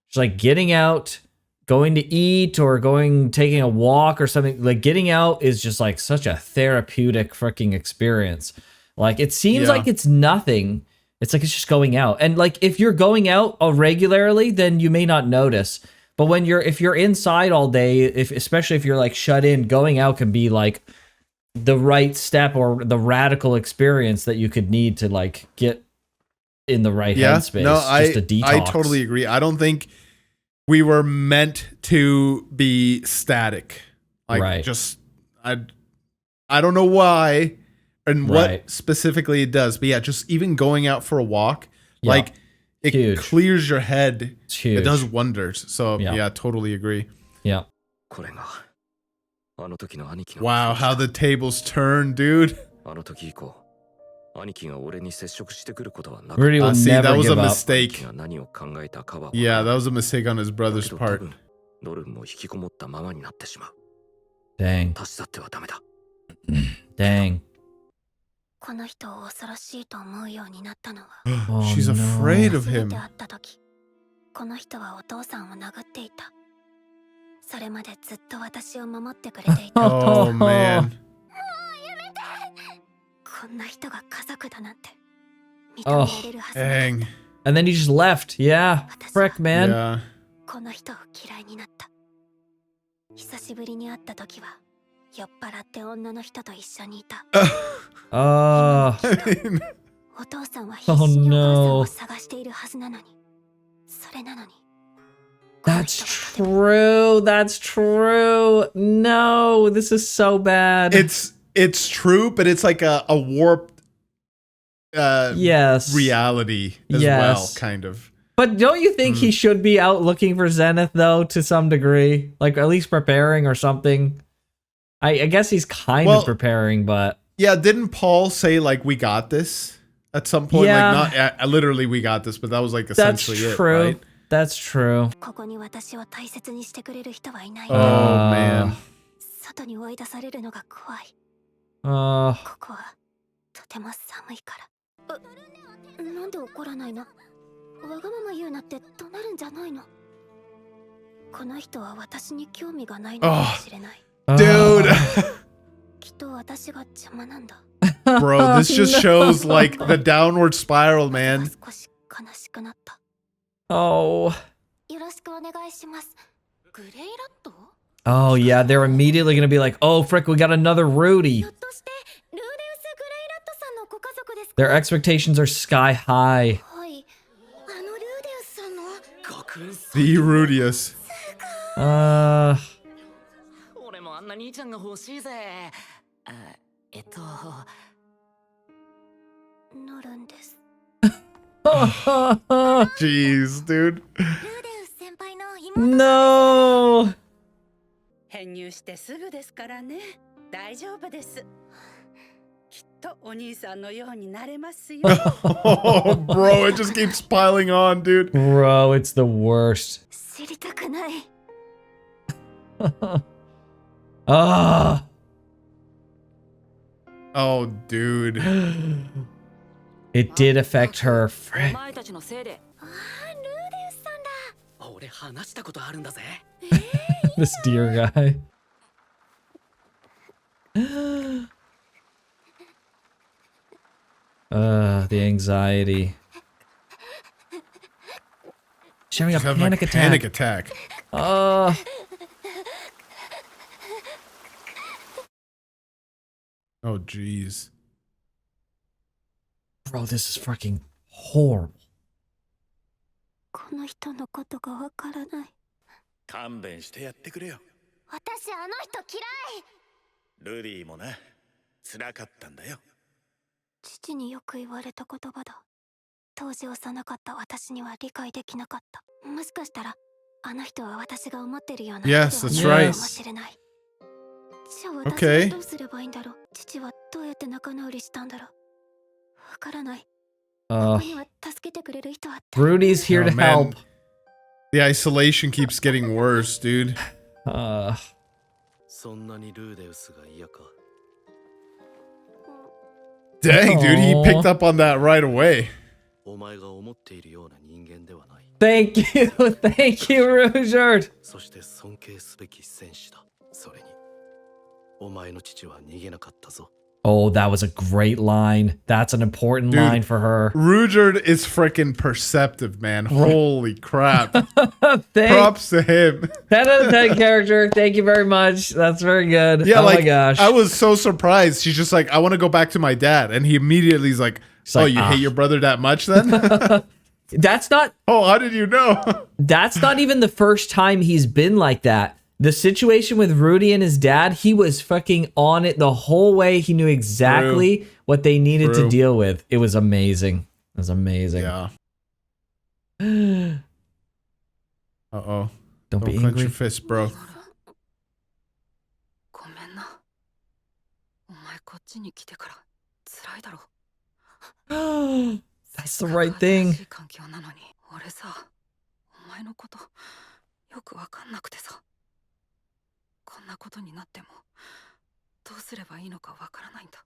Just like getting out, going to eat or taking a walk or something. Like, getting out is just like such a therapeutic freaking experience. Like, it seems like it's nothing. It's like it's just going out. And like, if you're going out regularly, then you may not notice. But if you're inside all day, especially if you're like shut in, going out can be like the right step or the radical experience that you could need to like get in the right headspace. No, just a detox. I totally agree. I don't think we were meant to be static. Like, just I don't know why and what specifically it does, but yeah, just even going out for a walk, like, it clears your head. It's huge. It does wonders. So yeah, totally agree. Yeah. Wow, how the tables turn, dude. 兄貴が俺に接触してくることはなかった Rudy will See, that never was a give up. mistake. が何を考えたかは Yeah, that was a mistake on his だ brother's けど多 part. 分ノルンも引きこもったままになってしまう Dang. 立ち去ってはダメだ Dang. この人を恐ろしいと思うようになったのは Oh, She's no. afraid of 初め him. て会った時、この人はお父さんを殴っていた。それまでずっと私を守ってくれていた。 Oh man. こんな人が家族だなんて認められるはずない。 Dang. And then he just left. Yeah. Frick, man. Yeah. この人を嫌いになった。久しぶりに会った時は酔っ払って女の人と一緒にいた。お父さんは必死にお母さんを探しているはずなのに、それなのに。 That's true. That's true. No, this is so bad. It's true, but it's like a warped yes. reality as Yes. well, kind of. But don't you think he should be out looking for Zenith, though, to some degree? Like, at least preparing or something? I guess he's kind of preparing, but... Yeah, didn't Paul say, like, we got this at some point? Yeah. Like, not literally we got this, but that was, like, essentially That's it, true. right? That's true. ここに私を大切にしてくれる人はいない。 Oh, man. 外に追い出されるのが怖い。 ここはとても寒いから。なんで怒らないの？わがまま言うなって怒鳴るんじゃないの？この人は私に興味がないのかもしれない。 Dude. きっと私が邪魔なんだ。 Bro, this just shows, like, the downward spiral, man. 少し悲しくなった。 Oh. よろしくお願いします。グレイラット？ Oh, yeah, they're immediately going to be like, oh, frick, we got another Rudy. ひょっとしてルーデウス・グレイラットさんのご家族ですか？ Their expectations are sky high. はい。ルーデウスさんの The rudeus. 俺もあんな兄ちゃんが欲しいぜ。ノルンです。 Jeez, dude. ルーデウス先輩の妹。 No. 編入してすぐですからね。大丈夫です。きっとお兄さんのようになれますよ。 Oh, bro, it just keeps piling on, dude. Bro, it's the worst. 知りたくない。 Ah. Oh, dude. It did affect her. お Frick. 前たちのせいで。ルーデウスさんだ。俺話したことあるんだぜ。 This dear guy. The anxiety. She's having a She's having panic a attack. panic attack. Oh, jeez. Bro, this is fucking horrible. この人のことがわからない。勘弁してやってくれよ。私あの人嫌い。ルディもな、辛かったんだよ。父によく言われた言葉だ。当時幼かった私には理解できなかった。もしかしたらあの人は私が思ってるような人では Yes, that's ない right. かもしれない。じゃあ私 Okay. はどうすればいいんだろう。父はどうやって仲直りしたんだろう。わからない。ここには助けてくれる人は Rudy's here to Oh, man. help. The isolation keeps getting worse, dude. そんなにルーデウスが嫌か。 Dang, dude, he Aw. picked up on that right away. お前が思っているような人間ではない。 Thank you. Thank you, Rugert. そして尊敬すべき戦士だ。それに、お前の父は逃げなかったぞ。 Oh, that was a great line. That's an important Dude. line for her. Rugert is freaking perceptive, man. Holy crap. Thank Props to him. 10 out of 10 character. Thank you very much. That's very good. Yeah, oh like, my gosh. I was so surprised. She's just like, I want to go back to my dad. And he immediately is like, oh, like, you hate your brother that much then? That's not Oh, how did you know? that's not even the first time he's been like that. The situation with Rudy and his dad, he was fucking on it the whole way. He knew exactly what they needed to True. deal with. It was amazing. It was amazing. Yeah. Uh-oh. Don't be Don't clench angry. your fist, bro. ごめんな。お前こっちに来てから辛いだろ。That's the right thing. 環境なのに俺さ、お前のことよくわかんなくてさ、こんなことになってもどうすればいいのかわからないんだ。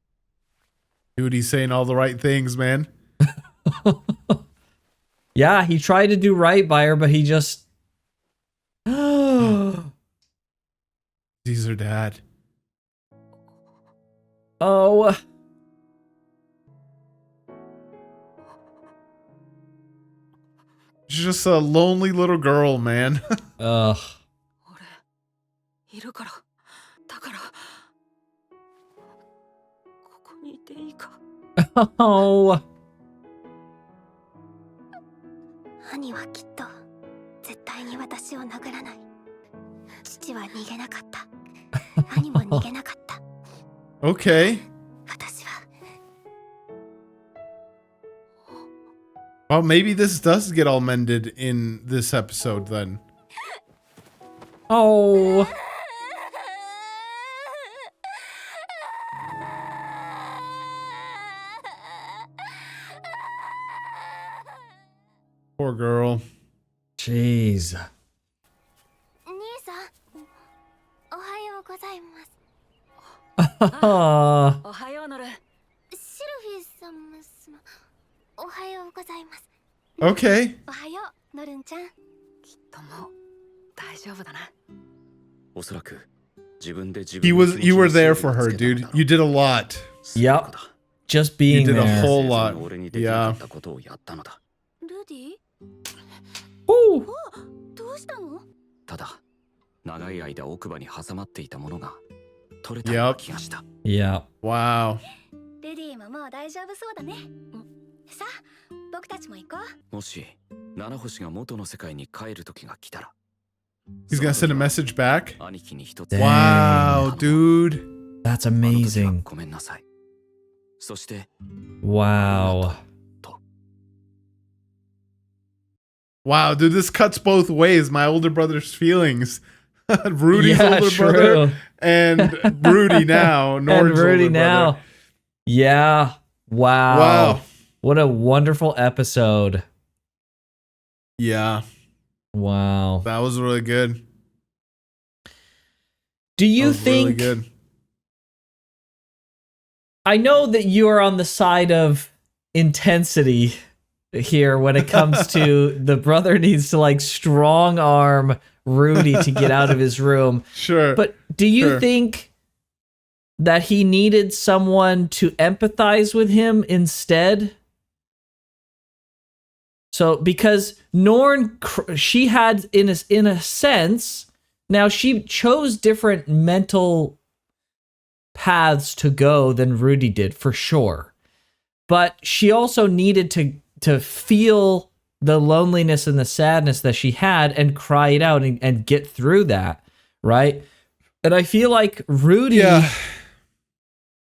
Dude, he's saying all the right things, man. Yeah, he tried to do right by her, but he just... He's her dad. Oh. She's just a lonely little girl, man. Ugh. 俺いるから、だからここにいていいか。 Oh. 兄はきっと絶対に私を殴らない。父は逃げなかった。兄も逃げなかった。 Okay. 私は Well, maybe this does get all mended in this episode then. Oh. Poor girl. Jeez. 兄さん、おはようございます。 Ah. おはようノル。シルフィーさん娘、おはようございます。 Okay. おはよう、ノルンちゃん。きっともう大丈夫だな。おそらく自分で自 You 分の気持ち were に there 制 for 限を her, つけたん dude. だろう。 You did a lot. そういうこと Yep. だ。 Just being You did a there. whole 生 lot. 前俺にできなかったことをやったのだ。ルディ、 Ooh. どうしたの？ただ長い間奥歯に挟まっていたものが取れたような気がした。 Yeah. Wow. ルディももう大丈夫そうだね。さあ、僕たちも行こう。もし七星が元の世界に帰る時が来たら、 He's gonna send a message back. 兄貴に一つ Wow, dude. That's あの時は amazing. ごめんなさい。そして Wow. Wow, dude, this cuts both ways. My older brother's feelings. Rudy's Yeah, older true. brother and Rudy now. And Norn's Rudy older now. brother. Yeah. Wow. Wow. What a wonderful episode. Yeah, Wow. that was really good. Do That you was really think... good. I know that you are on the side of intensity here when it comes to the brother needs to like strong arm Rudy to get out of his room. Sure. But do you Sure. think that he needed someone to empathize with him instead? So because Norn, she had in a sense, now she chose different mental paths to go than Rudy did for sure. But she also needed to feel the loneliness and the sadness that she had and cry it out and get through that, right? And I feel like Rudy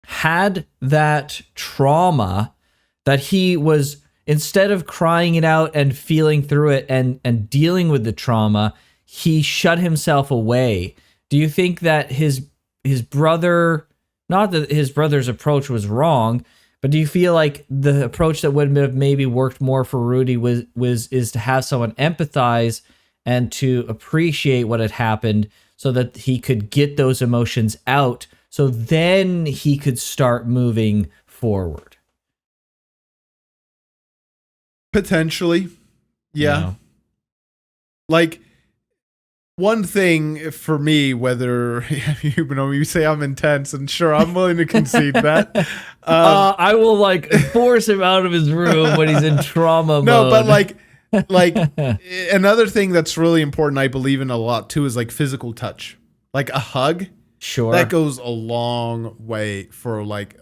had that trauma that he was, instead of crying it out and feeling through it and dealing with the trauma, he shut himself away. Do you think that his brother, not that his brother's approach was wrong, but do you feel like the approach that would have maybe worked more for Rudy is to have someone empathize and to appreciate what had happened so that he could get those emotions out, so then he could start moving forward? Potentially. Yeah. You know? Like, one thing for me, whether you say I'm intense, and sure, I'm willing to concede that. I will like force him out of his room when he's in trauma mode. No, but like another thing that's really important, I believe in a lot too, is like physical touch. Like a hug. Sure. That goes a long way for like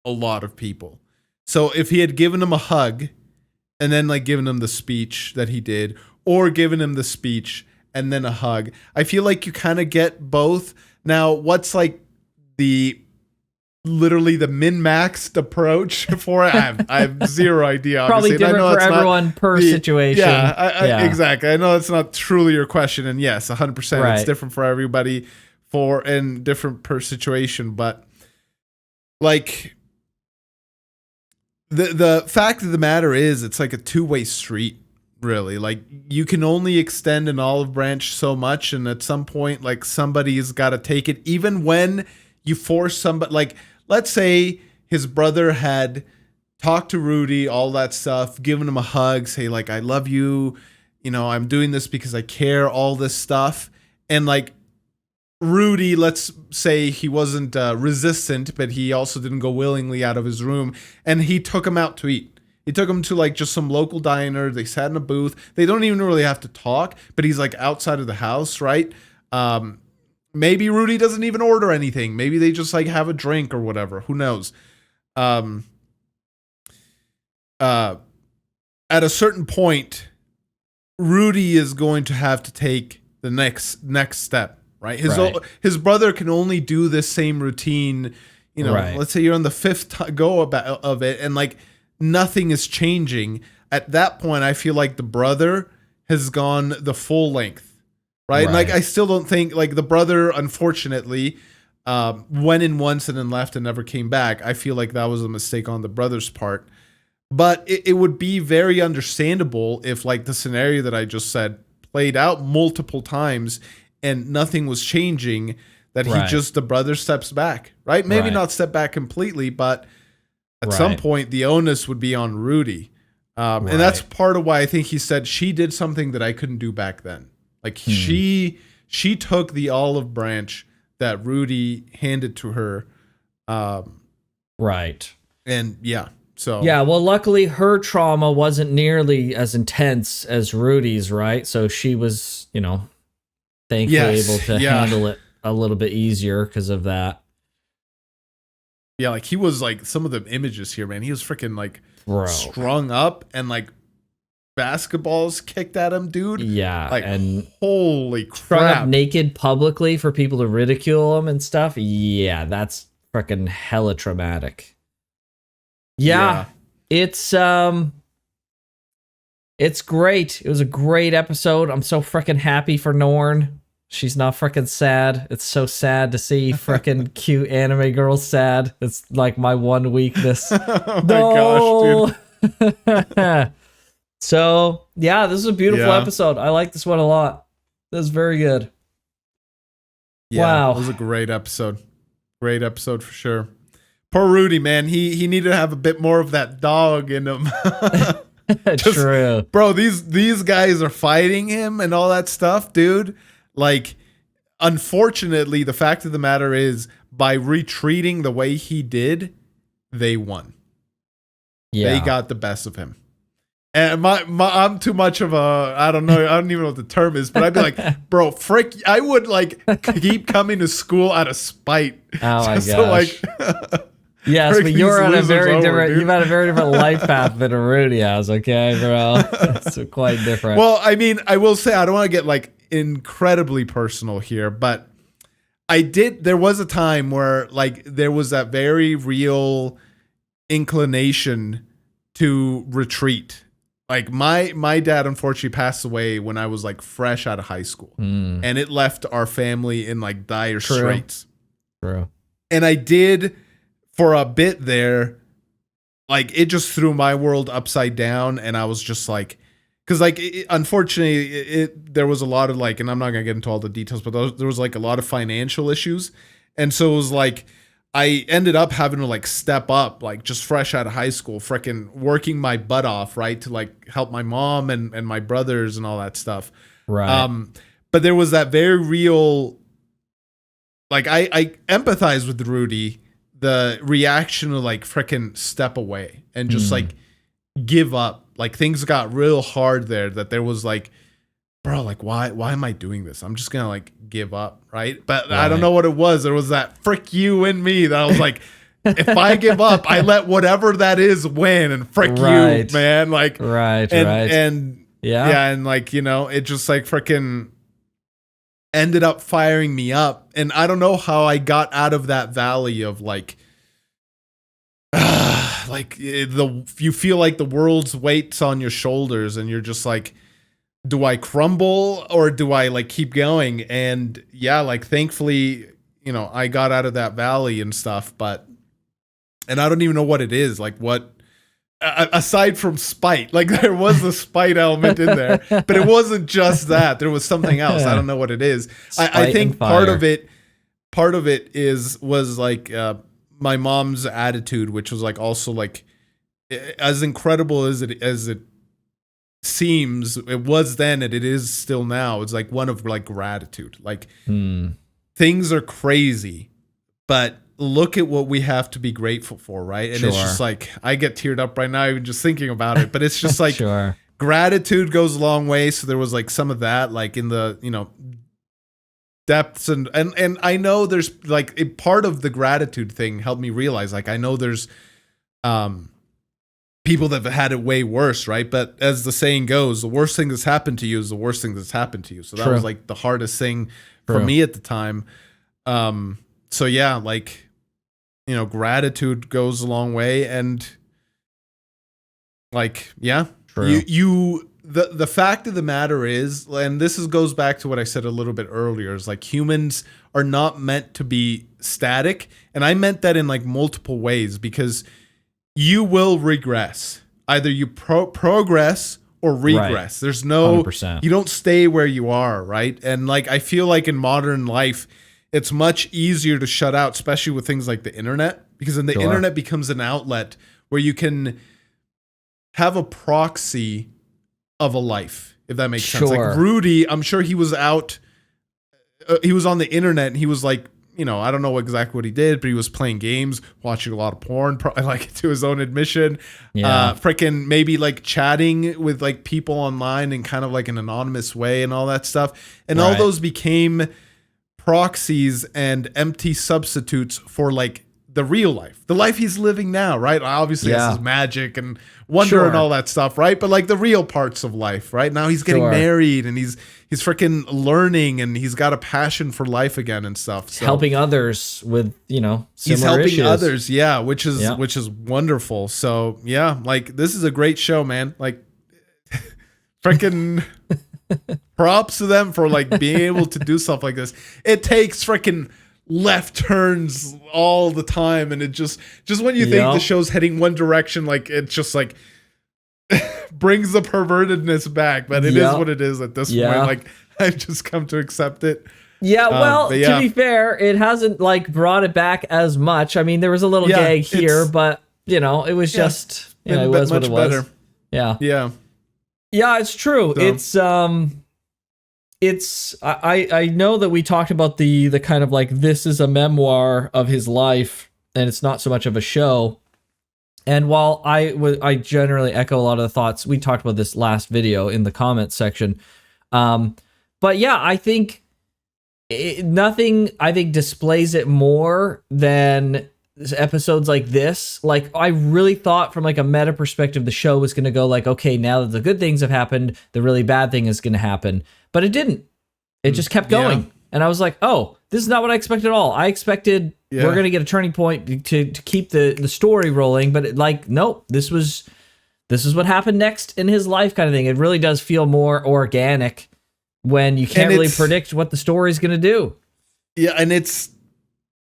a lot of people. So if he had given him a hug and then like given him the speech that he did, or given him the speech and then a hug, I feel like you kind of get both. Now, what's like literally the min-maxed approach for it? I have zero idea. Probably obviously. different for everyone per situation. Yeah, exactly. I know it's not truly your question, and yes, 100%. Right. It's different for everybody, and different per situation. But like the fact of the matter is, it's like a two-way street, really. Like, you can only extend an olive branch so much, and at some point, like, somebody's got to take it. Even when you force somebody, like, let's say his brother had talked to Rudy, all that stuff, given him a hug, say like, I love you, I'm doing this because I care, all this stuff. And like, Rudy, let's say he wasn't resistant, but he also didn't go willingly out of his room, and he took him out to eat. He took him to like just some local diner. They sat in a booth. They don't even really have to talk, but he's like outside of the house, right? Maybe Rudy doesn't even order anything. Maybe they just like have a drink or whatever. Who knows? At a certain point, Rudy is going to have to take the next step. Right. His brother can only do this same routine. Right. Let's say you're on the fifth go of it, and like nothing is changing. At that point, I feel like the brother has gone the full length. Right. And like, I still don't think like the brother, unfortunately, went in once and then left and never came back. I feel like that was a mistake on the brother's part. But it would be very understandable if like the scenario that I just said played out multiple times and nothing was changing, that the brother steps back, right? Maybe not step back completely, but at some point the onus would be on Rudy. And that's part of why I think he said she did something that I couldn't do back then. Like she took the olive branch that Rudy handed to her. Right. And yeah. So yeah, well, luckily her trauma wasn't nearly as intense as Rudy's, right? So she was, thankfully able to handle it a little bit easier because of that. Yeah, like he was like, some of the images here, man, he was freaking like strung up and like basketballs kicked at him, dude. Yeah, like and holy crap, strung up naked publicly for people to ridicule him and stuff. Yeah, that's freaking hella traumatic. Yeah, it's great. It was a great episode. I'm so freaking happy for Norn. She's not freaking sad. It's so sad to see freaking cute anime girls sad. It's like my one weakness. Oh my gosh, dude. So, yeah, this is a beautiful episode. I like this one a lot. This is very good. Yeah, wow. It was a great episode. Great episode for sure. Poor Rudy, man. He needed to have a bit more of that dog in him. True. Bro, these guys are fighting him and all that stuff, dude. Like, unfortunately, the fact of the matter is, by retreating the way he did, they won. Yeah. They got the best of him. And I'm too much of a, I don't even know what the term is, but I'd be like, bro, frick, I would like keep coming to school out of spite. Oh my gosh. So like, yes, but you're on a very different, you've had a very different life path than Rudy has, okay, bro? It's quite different. Well, I mean, I will say, I don't want to get like incredibly personal here, but there was a time where like there was that very real inclination to retreat. Like my dad unfortunately passed away when I was like fresh out of high school, and it left our family in like dire straits. True. And I did for a bit there, like it just threw my world upside down, and I was just like, because like unfortunately there was a lot of like, and I'm not gonna get into all the details, but there was like a lot of financial issues, and so it was like I ended up having to like step up, like just fresh out of high school, freaking working my butt off, right, to like help my mom and my brothers and all that stuff. Right. But there was that very real, like I empathize with Rudy, the reaction to like freaking step away and just like give up. Like things got real hard there, that there was like, bro, like why am I doing this? I'm just gonna like give up, right? But I don't know what it was. There was that frick you in me that I was like, if I give up, I let whatever that is win, and frick you, man. Like and yeah, and like, you know, it just like freaking ended up firing me up. And I don't know how I got out of that valley of like like you feel like the world's weight's on your shoulders, and you're just like, do I crumble or do I like keep going? And yeah, like thankfully, you know, I got out of that valley and stuff, and I don't even know what it is, like what aside from spite, like there was a spite element in there, but it wasn't just that. There was something else. I don't know what it is. I think part of it was like my mom's attitude, which was like also like as incredible as it seems, it was then and it is still now. It's like one of like gratitude. Like things are crazy, but look at what we have to be grateful for, right? And it's just like, I get teared up right now even just thinking about it, but it's just like gratitude goes a long way. So there was like some of that, like in the, you know, depths and I know there's like a part of the gratitude thing helped me realize, like, I know there's people that have had it way worse, right? But as the saying goes, the worst thing that's happened to you is the worst thing that's happened to you. So that was like the hardest thing for me at the time. So yeah, like, you know, gratitude goes a long way, and like, yeah, the fact of the matter is, and this goes back to what I said a little bit earlier, is like humans are not meant to be static. And I meant that in like multiple ways, because you will regress. Either you progress or regress. Right. There's no, 100%. You don't stay where you are, right? And like, I feel like in modern life, it's much easier to shut out, especially with things like the internet, because then the internet becomes an outlet where you can have a proxy of a life, if that makes sense. Like Rudy, I'm sure he was out, he was on the internet and he was like, you know, I don't know exactly what he did, but he was playing games, watching a lot of porn, like to his own admission. Freaking maybe like chatting with like people online in kind of like an anonymous way and all that stuff. And all those became proxies and empty substitutes for like the real life, the life he's living now, right? Obviously this is magic and wonder and all that stuff, right? But like the real parts of life, right? Now he's getting married and he's freaking learning and he's got a passion for life again and stuff. So helping others with, you know, he's helping issues. Others, which is wonderful. So yeah, like this is a great show, man. Like freaking props to them for like being able to do stuff like this. It takes freaking left turns all the time, and it just when you think the show's heading one direction, like it just like brings the pervertedness back. But it is what it is at this point. Like I've just come to accept it. To be fair, it hasn't like brought it back as much. I mean, there was a little gag here, but you know, it was just it was what it was. Better. Yeah, it's true. So. I know that we talked about the kind of like, this is a memoir of his life and it's not so much of a show. And while I generally echo a lot of the thoughts, we talked about this last video in the comments section. But yeah, I think nothing displays it more than episodes like this. Like I really thought from like a meta perspective, the show was going to go like, okay, now that the good things have happened, the really bad thing is going to happen. But it didn't. It just kept going. And I was like, oh, this is not what I expected at all. I expected we're going to get a turning point to keep the story rolling. But nope, this is what happened next in his life kind of thing. It really does feel more organic when you can't really predict what the story is going to do. Yeah, and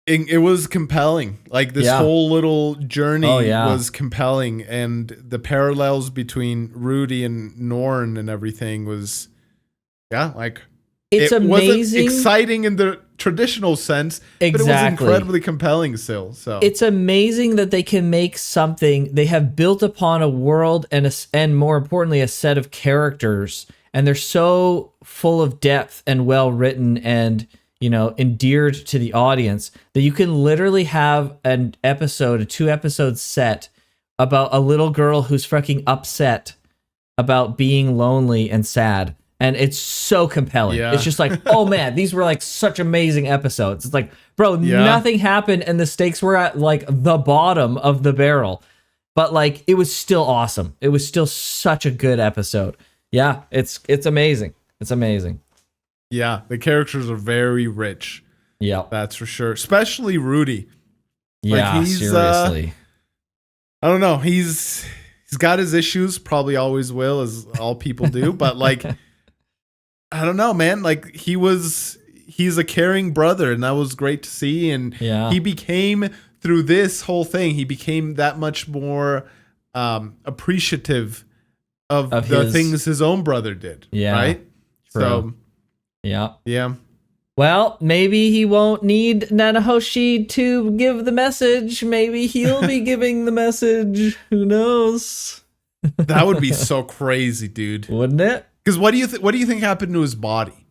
it was compelling. Like this whole little journey was compelling. And the parallels between Rudy and Norn and everything was... Yeah, like it's amazing, wasn't exciting in the traditional sense, but it was incredibly compelling still. So it's amazing that they can make something. They have built upon a world and more importantly, a set of characters, and they're so full of depth and well written and, you know, endeared to the audience that you can literally have a 2-episode set about a little girl who's freaking upset about being lonely and sad. And it's so compelling. Yeah. It's just like, oh man, these were like such amazing episodes. It's like, bro, nothing happened and the stakes were at like the bottom of the barrel. But like, it was still awesome. It was still such a good episode. Yeah, it's amazing. It's amazing. Yeah, the characters are very rich. Yeah. That's for sure. Especially Rudy. Yeah, like seriously. I don't know. He's got his issues, probably always will, as all people do. But like... I don't know, man. Like he's a caring brother, and that was great to see. And he became, through this whole thing, he became that much more appreciative of the his things his own brother did. Yeah, right. true. So yeah. Well, maybe he won't need Nanahoshi to give the message. Maybe he'll be giving the message. Who knows? That would be so crazy, dude. Wouldn't it? Because what do you think happened to his body?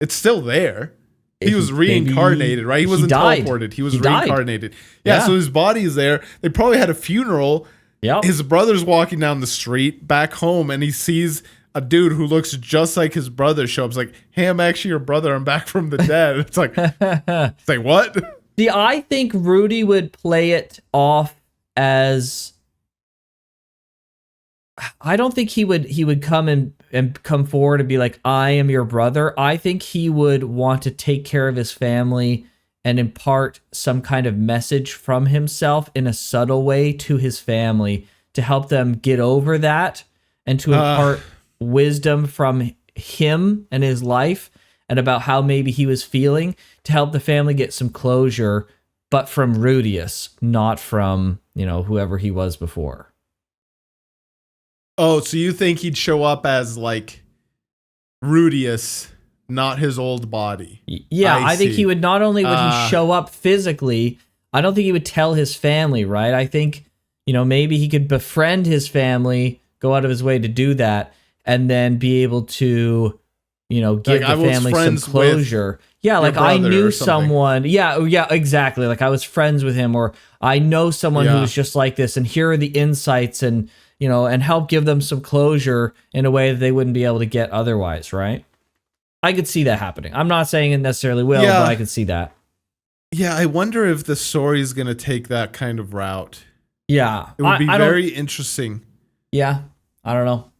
It's still there. He was reincarnated, right? He wasn't teleported. He was reincarnated. Yeah, so his body is there. They probably had a funeral. Yep. His brother's walking down the street back home, and he sees a dude who looks just like his brother show up. It's like, hey, I'm actually your brother. I'm back from the dead. It's like what? See, I think Rudy would play it off as... I don't think he would come and come forward and be like, I am your brother. I think he would want to take care of his family and impart some kind of message from himself in a subtle way to his family to help them get over that and to impart wisdom from him and his life and about how maybe he was feeling to help the family get some closure, but from Rudeus, not from, whoever he was before. Oh, so you think he'd show up as like Rudeus, not his old body? Yeah, I think he would. Not only would he show up physically, I don't think he would tell his family, right? I think, maybe he could befriend his family, go out of his way to do that, and then be able to, give the family some closure. Yeah, like I knew someone. Yeah, exactly. Like I was friends with him, or I know someone who was just like this, and here are the insights, and and help give them some closure in a way that they wouldn't be able to get otherwise, right? I could see that happening. I'm not saying it necessarily will, but I could see that. Yeah, I wonder if the story is going to take that kind of route. Yeah. It would be very interesting. Yeah, I don't know.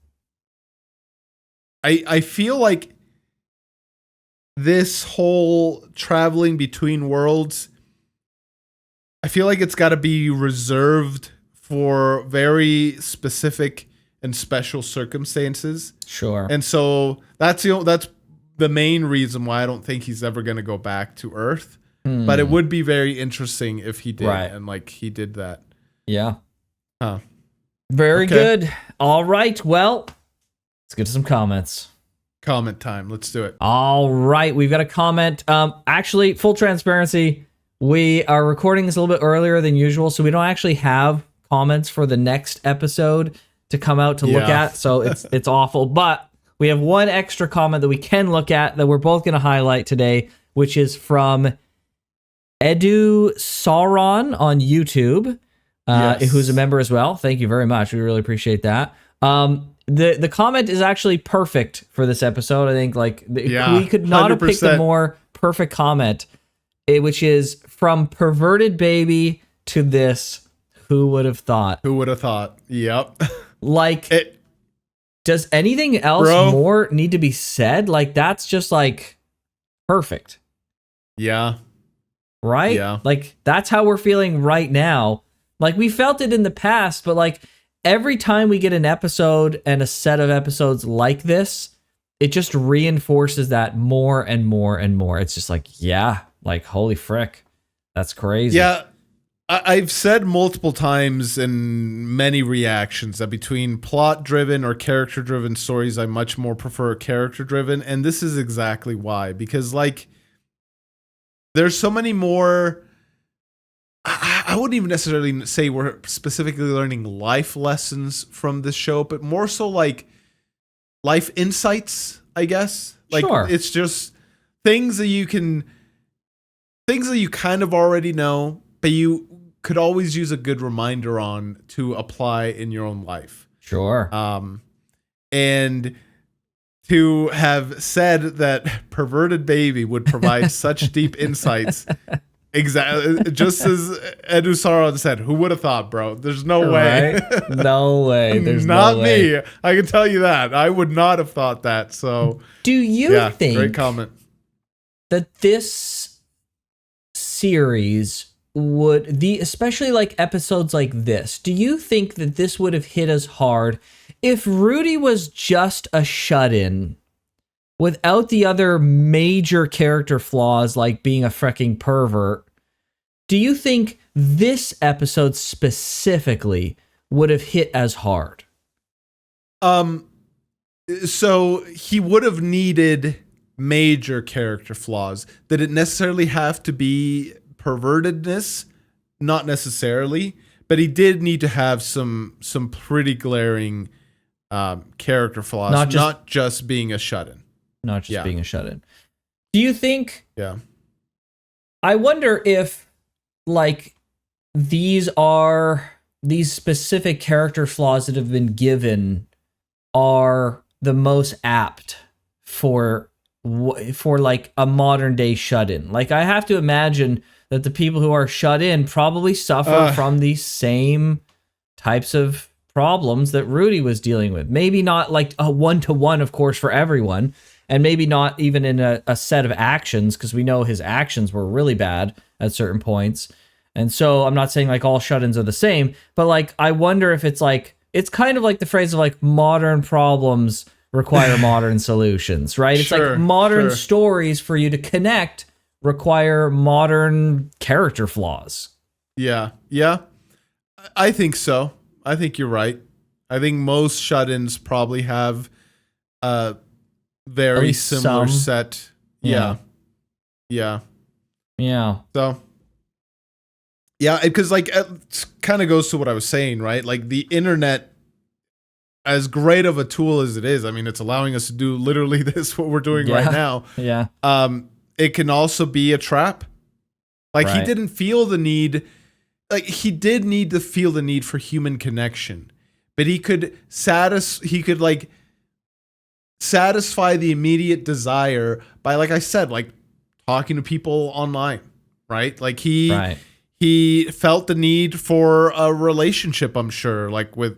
I feel like this whole traveling between worlds, I feel like it's got to be reserved for very specific and special circumstances. Sure. And so that's the main reason why I don't think he's ever going to go back to Earth. But it would be very interesting if he did, and like he did that. Yeah. Huh. Very good. All right. Well, let's get to some comments. Comment time. Let's do it. All right. We've got a comment. Actually, full transparency, we are recording this a little bit earlier than usual, so we don't actually have comments for the next episode to come out to look at, so it's awful, but we have one extra comment that we can look at that we're both going to highlight today, which is from Edu Sauron on YouTube, who's a member as well. Thank you very much. We really appreciate that. The comment is actually perfect for this episode. I think we could not 100%. Have picked a more perfect comment, which is from perverted baby to this. Who would have thought? Who would have thought? Yep. Does anything else more need to be said? Like, that's just like perfect. Yeah. Right? Yeah. Like, that's how we're feeling right now. Like, we felt it in the past, but like every time we get an episode and a set of episodes like this, it just reinforces that more and more and more. It's just like, holy frick. That's crazy. Yeah. I've said multiple times in many reactions that between plot-driven or character-driven stories, I much more prefer character-driven, and this is exactly why. Because, there's so many more... I wouldn't even necessarily say we're specifically learning life lessons from this show, but more so, life insights, I guess. Sure. It's just things that you kind of already know, but you could always use a good reminder on to apply in your own life. Sure. And to have said that perverted baby would provide such deep insights, exactly, just as Edu Sauron said, who would have thought, bro? There's no way. No way. There's not no way. me. I can tell you that. I would not have thought that. So, do you think great comment. That this series would especially episodes like this, do you think that this would have hit us hard if Rudy was just a shut-in without the other major character flaws like being a freaking pervert? Do you think this episode specifically would have hit as hard? So he would have needed major character flaws. Did it necessarily have to be pervertedness? Not necessarily, but he did need to have some pretty glaring character flaws, not just being a shut-in. Not just being a shut-in. Do you think... Yeah. I wonder if, like, these specific character flaws that have been given are the most apt for like a modern day shut-in. Like, I have to imagine that the people who are shut in probably suffer from these same types of problems that Rudy was dealing with. Maybe not like a one-to-one, of course, for everyone, and maybe not even in a set of actions, because we know his actions were really bad at certain points. And so I'm not saying like all shut-ins are the same, but like I wonder if it's like, it's kind of like the phrase of like modern problems require modern solutions, right? It's like modern stories for you to connect require modern character flaws. Yeah. Yeah. I think so. I think you're right. I think most shut-ins probably have a very similar set. Yeah. Yeah. Yeah. So, yeah, because like it kind of goes to what I was saying, right? Like the internet, as great of a tool as it is, I mean, it's allowing us to do literally this, what we're doing right now. Yeah. It can also be a trap. Like he didn't feel the need, like he did need to feel the need for human connection, but he could satisfy the immediate desire by, like I said, like talking to people online, right? Like he felt the need for a relationship, I'm sure, like with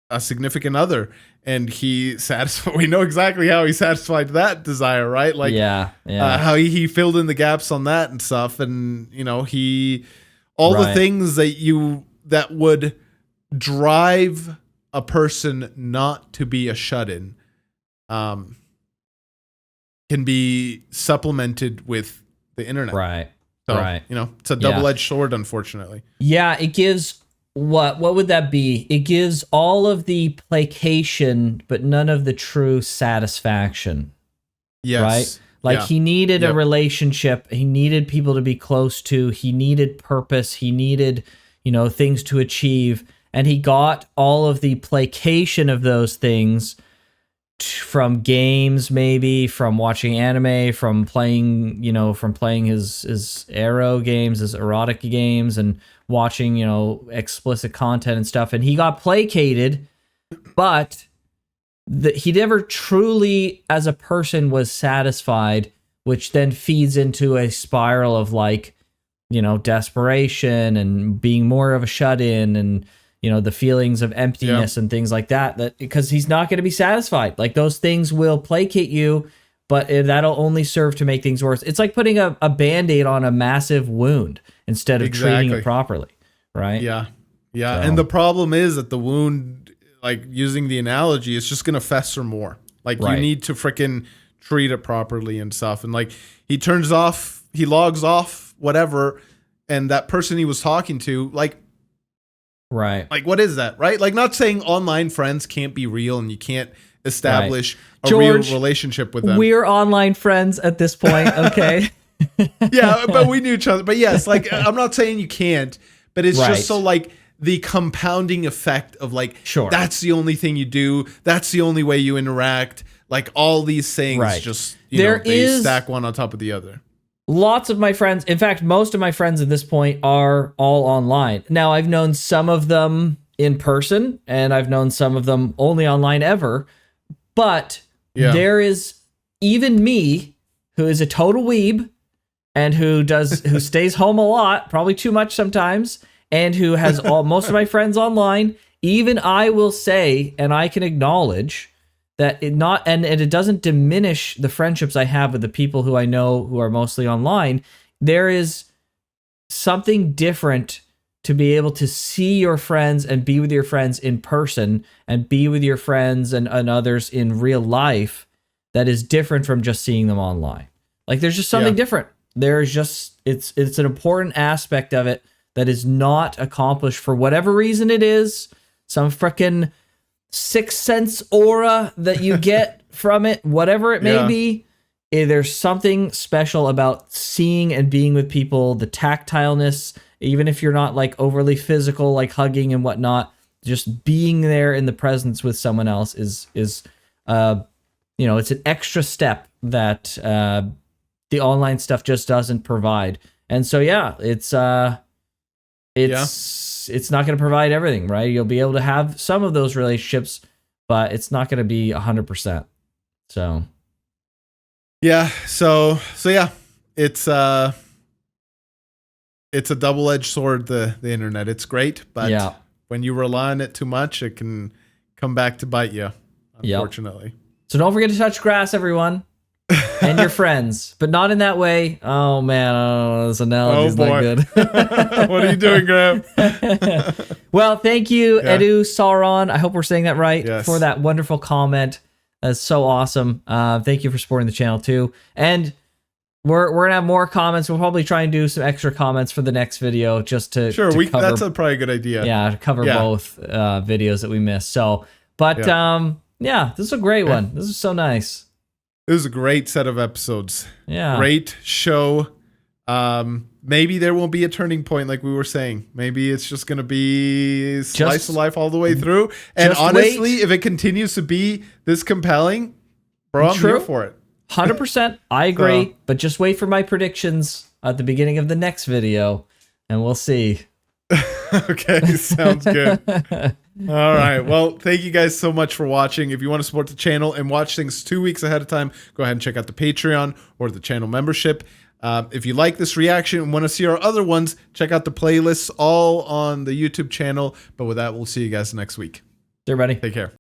a significant other, and we know exactly how he satisfied that desire, right? Like how he filled in the gaps on that and stuff, and you know, the things that would drive a person not to be a shut-in can be supplemented with the internet. Right. So, you know, it's a double-edged sword, unfortunately. Yeah, it gives what would that be? It gives all of the placation, but none of the true satisfaction. Yes. Right? Like he needed a relationship. He needed people to be close to. He needed purpose. He needed, you know, things to achieve. And he got all of the placation of those things from games, maybe from watching anime, from playing his Arrow games, his erotic games, and watching, you know, explicit content and stuff. And he got placated, but he never truly, as a person, was satisfied, which then feeds into a spiral of like, you know, desperation and being more of a shut-in and, you know, the feelings of emptiness and things like that, because he's not going to be satisfied. Like those things will placate you, but that'll only serve to make things worse. It's like putting a Band-Aid on a massive wound instead of treating it properly. Right. Yeah. Yeah. So. And the problem is that the wound, like using the analogy, it's just going to fester more. Like you need to freaking treat it properly and stuff. And like he logs off, whatever. And that person he was talking to, like, like, what is that, right? Like, not saying online friends can't be real and you can't establish a real relationship with them. We're online friends at this point, okay? Yeah, but we knew each other. But yes, like, I'm not saying you can't, but it's just so, like, the compounding effect of, like, that's the only thing you do. That's the only way you interact. Like, all these things just, they stack one on top of the other. Lots of my friends, in fact, most of my friends at this point are all online. Now, I've known some of them in person, and I've known some of them only online ever. But there is even me, who is a total weeb, and who stays home a lot, probably too much sometimes, and who has most of my friends online. Even I will say, and I can acknowledge, that it doesn't diminish the friendships I have with the people who I know who are mostly online. There is something different to be able to see your friends and be with your friends in person and be with your friends and others in real life that is different from just seeing them online. Like there's just something different. There's just, it's an important aspect of it that is not accomplished for whatever reason it is, some frickin' sixth sense aura that you get from it, whatever it may be, there's something special about seeing and being with people, the tactileness, even if you're not like overly physical, like hugging and whatnot, just being there in the presence with someone else is it's an extra step that the online stuff just doesn't provide. And so, it's not going to provide everything, right? You'll be able to have some of those relationships, but it's not going to be 100%. So, it's a double-edged sword, the internet. It's great, but when you rely on it too much, it can come back to bite you, unfortunately. Yep. So don't forget to touch grass, everyone, and your friends, but not in that way. Oh man, this analogy's not good. What are you doing, Graham? Well, thank you, Edu Sauron. I hope we're saying that right, for that wonderful comment. That's so awesome. Thank you for supporting the channel too. And we're gonna have more comments. We'll probably try and do some extra comments for the next video, just to cover, that's probably a good idea. Yeah, to cover both videos that we missed. So, but this is a great one. This is so nice. It was a great set of episodes. Yeah, great show. Maybe there won't be a turning point, like we were saying. Maybe it's just gonna be slice of life all the way through. And honestly, if it continues to be this compelling, bro, I'm here for it. 100%. I agree, but just wait for my predictions at the beginning of the next video, and we'll see. Okay, sounds good. All right. Well, thank you guys so much for watching. If you want to support the channel and watch things 2 weeks ahead of time, go ahead and check out the Patreon or the channel membership. If you like this reaction and want to see our other ones, check out the playlists all on the YouTube channel. But with that, we'll see you guys next week. Everybody. Take care.